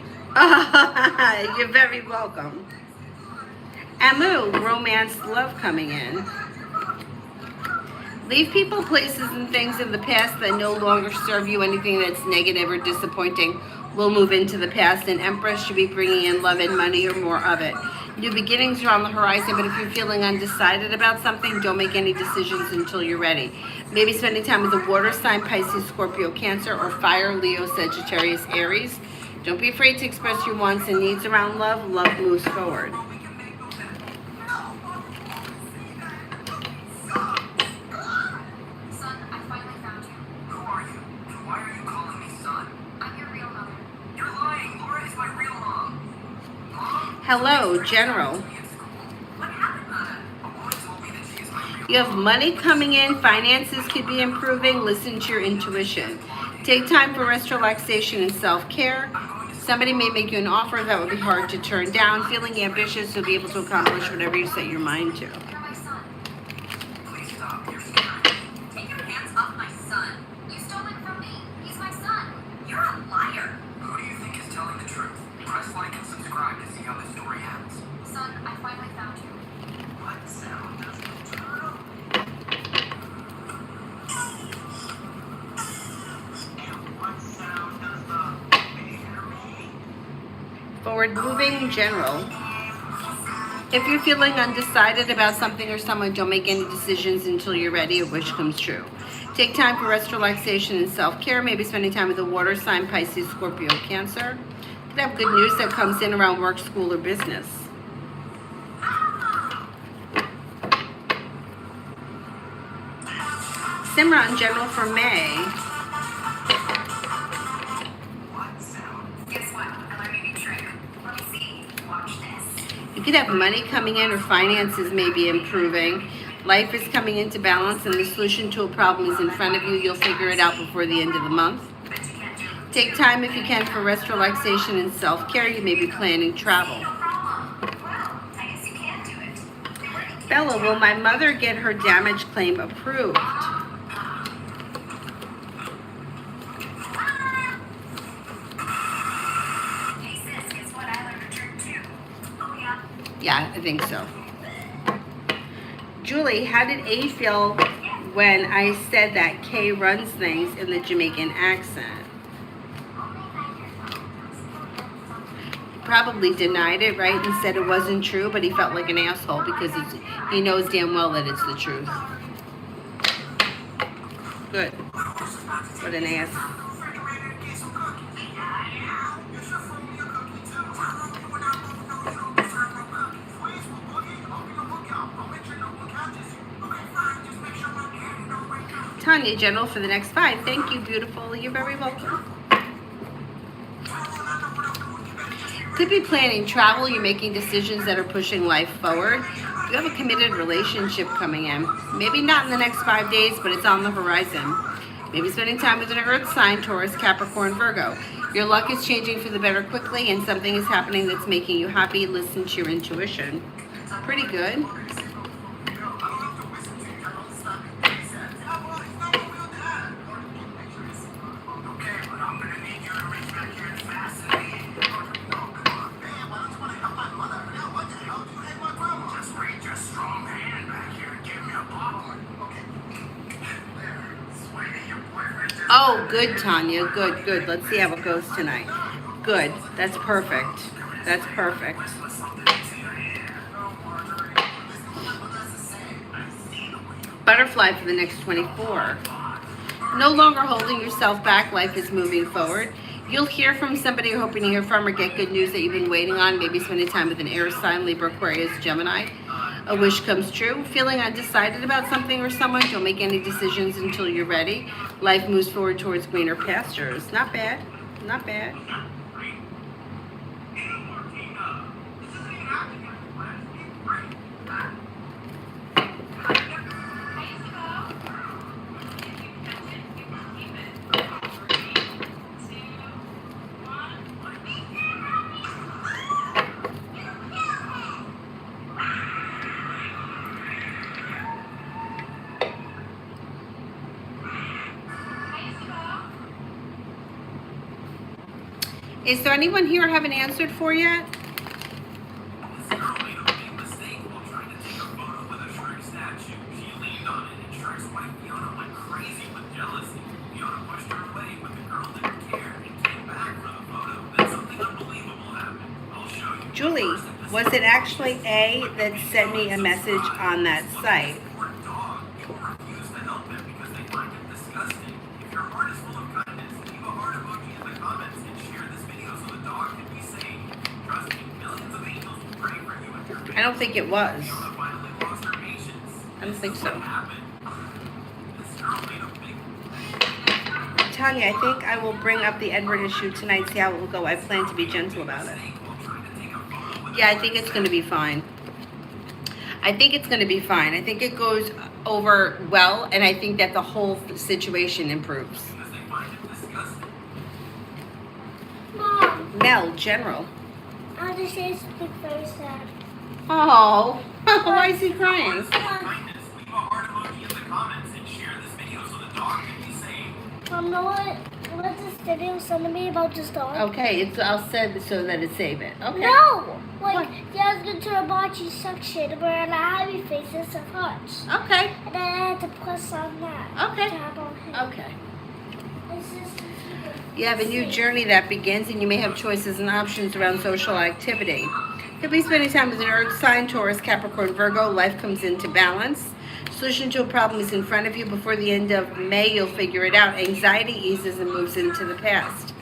You're very welcome. Amu, romance, love coming in. Leave people, places, and things in the past that no longer serve you. Anything that's negative or disappointing will move into the past. And Empress should be bringing in love and money or more of it. New beginnings are on the horizon, but if you're feeling undecided about something, don't make any decisions until you're ready. Maybe spending time with a water sign, Pisces, Scorpio, Cancer, or fire, Leo, Sagittarius, Aries. Don't be afraid to express your wants and needs around love. Love moves forward. Son, I finally found you. Who are you? And why are you calling me son? I'm your real mother. You're lying. Laura is my real mom. Mom? Hello, General. What happened, Mother? A woman told me that she is my real You have money coming in, finances could be improving. Listen to your intuition. Take time for rest, relaxation, and self-care. Somebody may make you an offer that would be hard to turn down. Feeling ambitious, you'll be able to accomplish whatever you set your mind to. You're my son. Please stop. You're scaring me. Take your hands off my son. You stole it from me. He's my son. You're a liar. Who do you think is telling the truth? Press like and subscribe to see how this story ends. Son, I finally found you. What sound does the turtle? And what sound does the bear make? Forward moving, General. If you're feeling undecided about something or someone, don't make any decisions until you're ready, a wish comes true. Take time for rest, relaxation, and self-care. Maybe spending time with a water sign, Pisces, Scorpio, Cancer. You could have good news that comes in around work, school, or business. Simran, General, for May. What sound? Guess what? I learned a new trick. Let me see. Watch this. You could have money coming in or finances may be improving. Life is coming into balance and the solution to a problem is in front of you. You'll figure it out before the end of the month. Bet you can't do it. Take time if you can for rest, relaxation, and self-care. You may be planning travel. No problem. Well, I guess you can do it. Bella, will my mother get her damage claim approved? Hey sis, guess what? I learned a trick too. Oh yeah. Yeah, I think so. Julie, how did A feel when I said that Kay runs things in the Jamaican accent? Probably denied it, right? And said it wasn't true, but he felt like an asshole because he knows damn well that it's the truth. Good. What an ass. Tanya, General, for the next 5. Thank you, beautiful. You're very welcome. Could be planning travel. You're making decisions that are pushing life forward. You have a committed relationship coming in. Maybe not in the next 5 days, but it's on the horizon. Maybe spending time with an earth sign, Taurus, Capricorn, Virgo. Your luck is changing for the better quickly and something is happening that's making you happy. Listen to your intuition. Pretty good. Oh, good, Tanya. Good, good. Let's see how it goes tonight. Good. That's perfect. That's perfect. Butterfly for the next 24. No longer holding yourself back. Life is moving forward. You'll hear from somebody you're hoping to hear from or get good news that you've been waiting on. Maybe spending time with an air sign, Libra, Aquarius, Gemini. A wish comes true. Feeling undecided about something or someone, don't make any decisions until you're ready. Life moves forward towards greener pastures. Not bad. Not bad. Is there anyone here I haven't answered for yet? Julie, Was it actually A that sent me a message on that site? For a dog, people refuse to help them because they find it disgusting. If your heart is full of kindness, leave a heart emoji in the comments and share this video so the dog can be saved. Trust me, millions of angels will pray for you if you're I don't think it was. Fiona finally lost her patience. I don't think so. What happened? This girl made a big Tanya, I think I will bring up the Edward issue tonight, see how it will go. I plan to be gentle about it. mistake while trying to take a photo with Yeah, I think it's going to be fine. I think it's going to be fine. I think it goes over well, and I think that the whole situation improves. because they find it disgusting. Mom, Mel, General. I just say something very sad. Oh, why is he crying? Kindness, leave a heart emoji in the comments and share this video so the dog can be saved. Mom, know what this video sent to me about this dog? Okay, I'll set it so that it save it. Okay. No! Like, yeah, I was going to a bocce section where the happy faces of hearts. Okay. And then I had to press on that. Okay. Tap on him. Okay. It's just You have a new journey that begins, and you may have choices and options around social activity. Could be spending time with an Earth sign, Taurus, Capricorn, Virgo. Life comes into balance. Solution to a problem is in front of you. Before the end of May, you'll figure it out. Anxiety eases and moves into the past.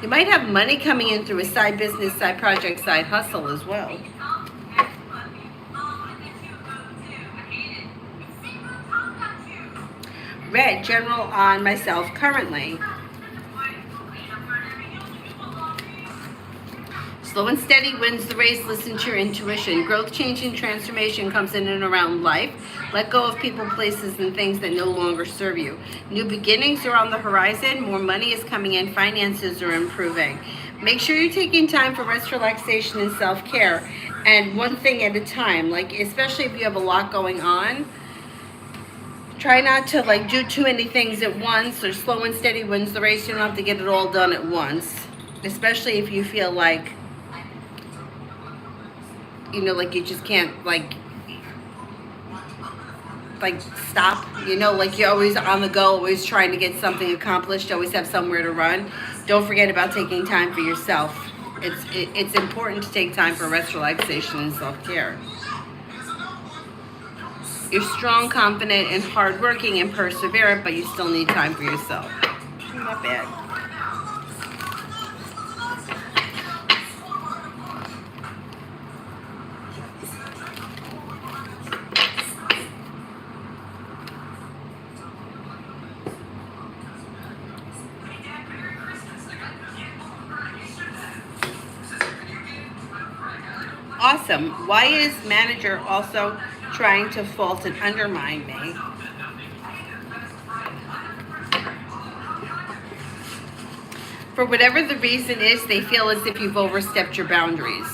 You might have money coming in through a side business, side project, side hustle as well. Red, general on myself currently. Slow and steady wins the race. Listen to your intuition. Growth, change, and transformation comes in and around life. Let go of people, places, and things that no longer serve you. New beginnings are on the horizon. More money is coming in. Finances are improving. Make sure you're taking time for rest, relaxation, and self-care. And one thing at a time. Like, especially if you have a lot going on, try not to do too many things at once. Or slow and steady wins the race. You don't have to get it all done at once. Especially if you feel like, you just can't, stop. You're always on the go, always trying to get something accomplished, always have somewhere to run. Don't forget about taking time for yourself. It's important to take time for rest, relaxation, and self-care. You're strong, confident, and hardworking and perseverant, but you still need time for yourself. Not bad. Awesome. Why is manager also trying to fault and undermine me? For whatever the reason is, they feel as if you've overstepped your boundaries.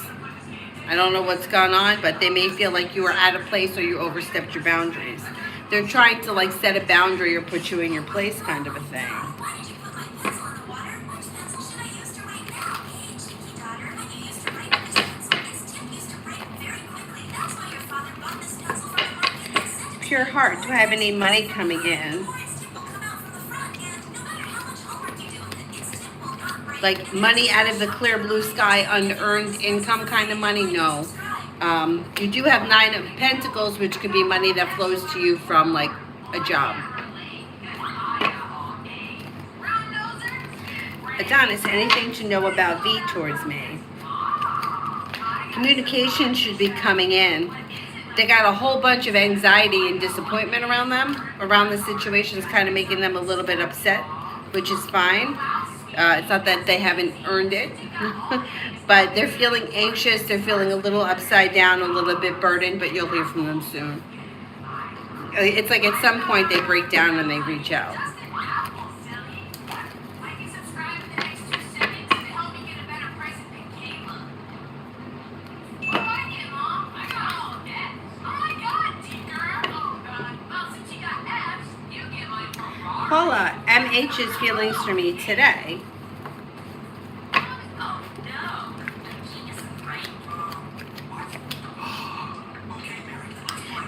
I don't know what's gone on, but they may feel like you are out of place or you overstepped your boundaries. They're trying to set a boundary or put you in your place, kind of a thing. Why did you put my pencil in the water? Which pencil should I use to write now? Hey, cheeky daughter, when you used to write with this pencil, its tip used to break very quickly. That's why your father bought this pencil from the market and sent it to Pure heart. Do I have any money coming in? you. Its tip will come out from the front, and no matter how much homework you do with it, its tip will not break. Like money out of the clear blue sky, unearned income kind of money? No. You do have 9 of Pentacles, which could be money that flows to you from a job. Adonis, anything to know about V towards me? Communication should be coming in. They got a whole bunch of anxiety and disappointment around them. Around the situation is kind of making them a little bit upset, which is fine. It's not that they haven't earned it, but they're feeling anxious. They're feeling a little upside down, a little bit burdened, but you'll hear from them soon. It's like at some point they break down and they reach out. Paula, MH is feelings for me today.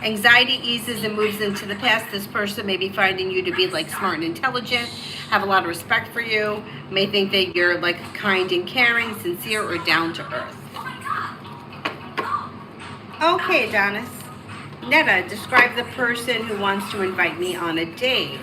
Anxiety eases and moves into the past. This person may be finding you to be smart and intelligent, have a lot of respect for you, may think that you're kind and caring, sincere, or down to earth. Okay, Adonis. Netta, describe the person who wants to invite me on a date.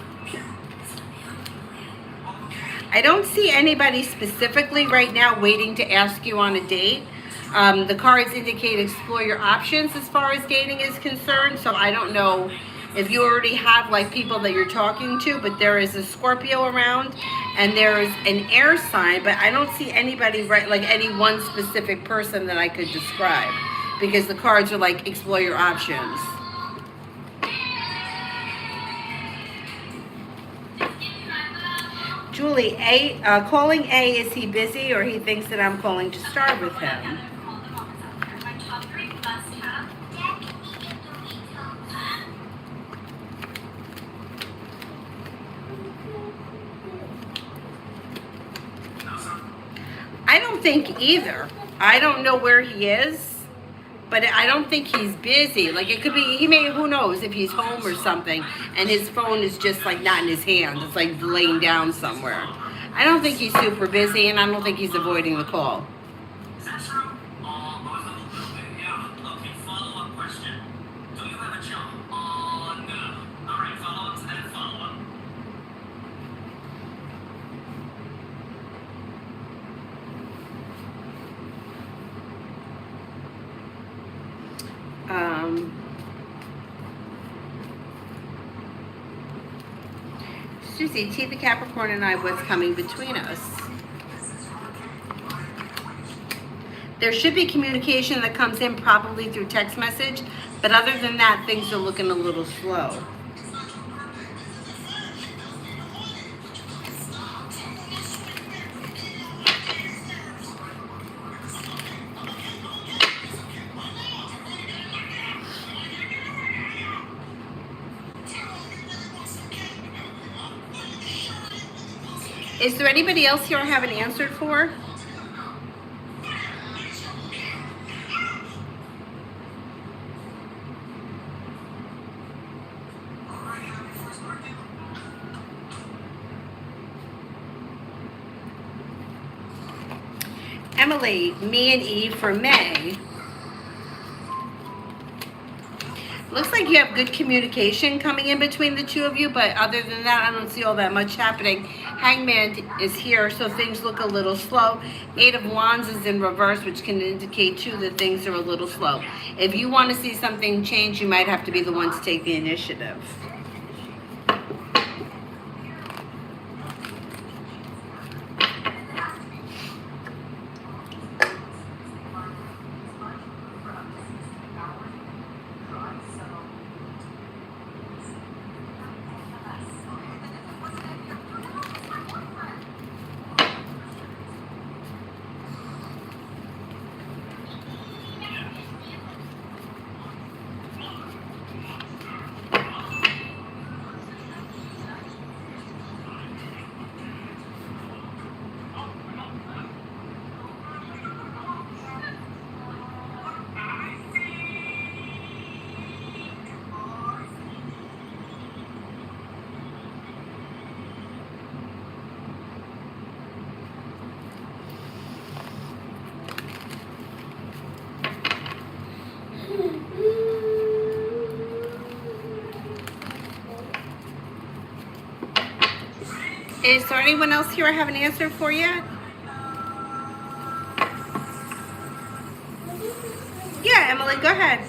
I don't see anybody specifically right now waiting to ask you on a date. The cards indicate explore your options as far as dating is concerned, so I don't know if you already have like people that you're talking to, but there is a Scorpio around and there is an air sign, but I don't see anybody right, like any one specific person that I could describe because the cards are like explore your options. Julie, calling A, is he busy or he thinks that I'm calling to start with him? I don't think either. I don't know where he is, but I don't think he's busy. Like it could be, he may, who knows if he's home or something and his phone is just like not in his hand. It's like laying down somewhere. I don't think he's super busy and I don't think he's avoiding the call. Is that true? Yeah. Okay, follow-up question. Do you have a job? No. Alright, follow-ups and follow-up. Susie, T the Capricorn and I, what's coming between us? There should be communication that comes in probably through text message, but other than that, things are looking a little slow. Is there anybody else here I haven't answered for? Emily, me and Eve for May. Looks like you have good communication coming in between the two of you, but other than that, I don't see all that much happening. Hangman is here, so things look a little slow. Eight of Wands is in reverse, which can indicate too that things are a little slow. If you want to see something change, you might have to be the one to take the initiative. Is there anyone else here I haven't answered for yet? Yeah, Emily, go ahead.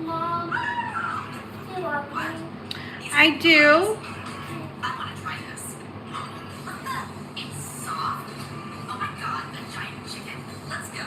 Mom, you love me. I do. I want to try this. It's soft. Oh my god, a giant chicken. Let's go.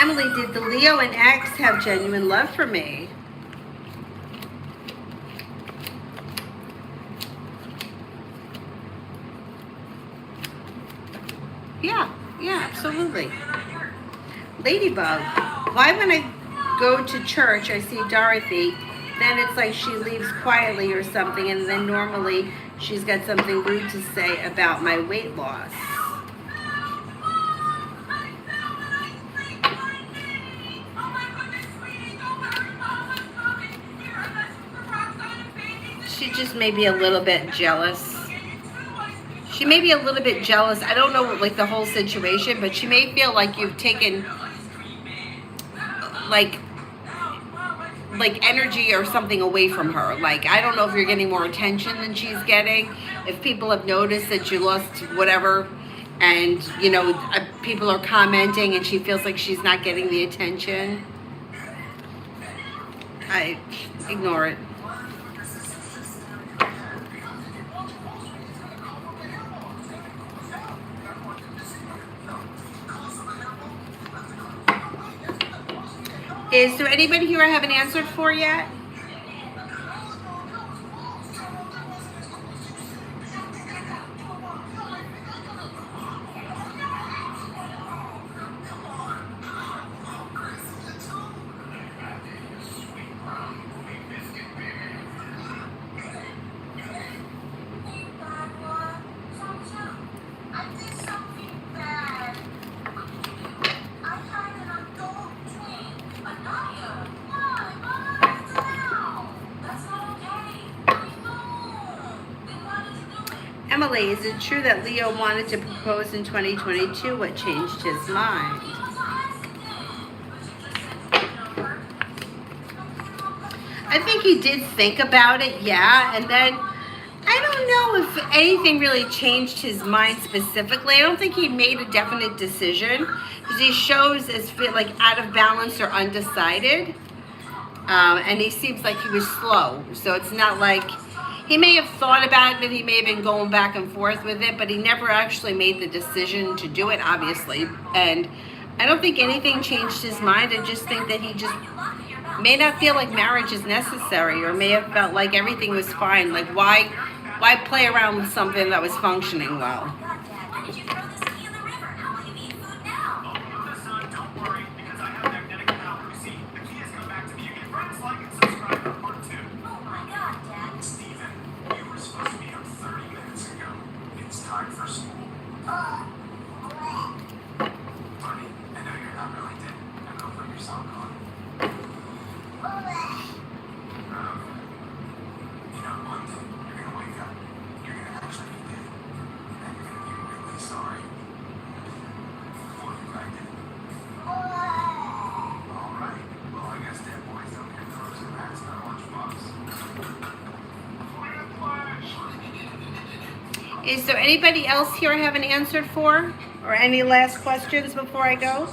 Emily, did the Leo and X have genuine love for me? Yeah, absolutely. Ladybug, why when I go to church I see Dorothy, then it's like she leaves quietly or something, and then normally she's got something rude to say about my weight loss. She just may be a little bit jealous. She may be a little bit jealous. I don't know like the whole situation, but she may feel like you've taken like energy or something away from her. Like, I don't know if you're getting more attention than she's getting. If people have noticed that you lost whatever, and you know, people are commenting and she feels like she's not getting the attention. I ignore it. Is there anybody here I haven't answered for yet? Emily, is it true that Leo wanted to propose in 2022? What changed his mind? I think he did think about it, yeah, and then I don't know if anything really changed his mind specifically. I don't think he made a definite decision because he shows as like out of balance or undecided, and he seems like he was slow. So it's not like he may have thought about it, he may have been going back and forth with it, but he never actually made the decision to do it, obviously. And I don't think anything changed his mind. I just think that he just may not feel like marriage is necessary, or may have felt like everything was fine. Like, why play around with something that was functioning well? Is there anybody else here I haven't answered for? Or any last questions before I go?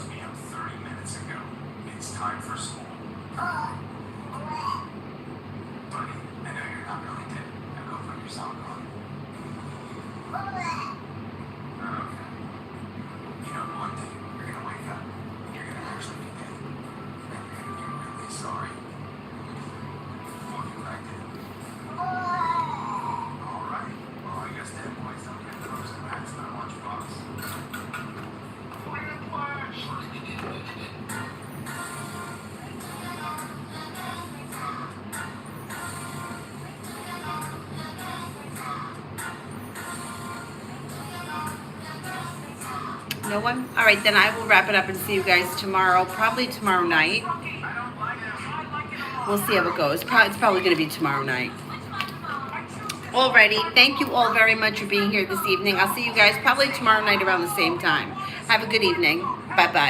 No one? All right, then I will wrap it up and see you guys tomorrow, probably tomorrow night. We'll see how it goes. It's probably going to be tomorrow night. Alrighty, thank you all very much for being here this evening. I'll see you guys probably tomorrow night around the same time. Have a good evening. Bye-bye.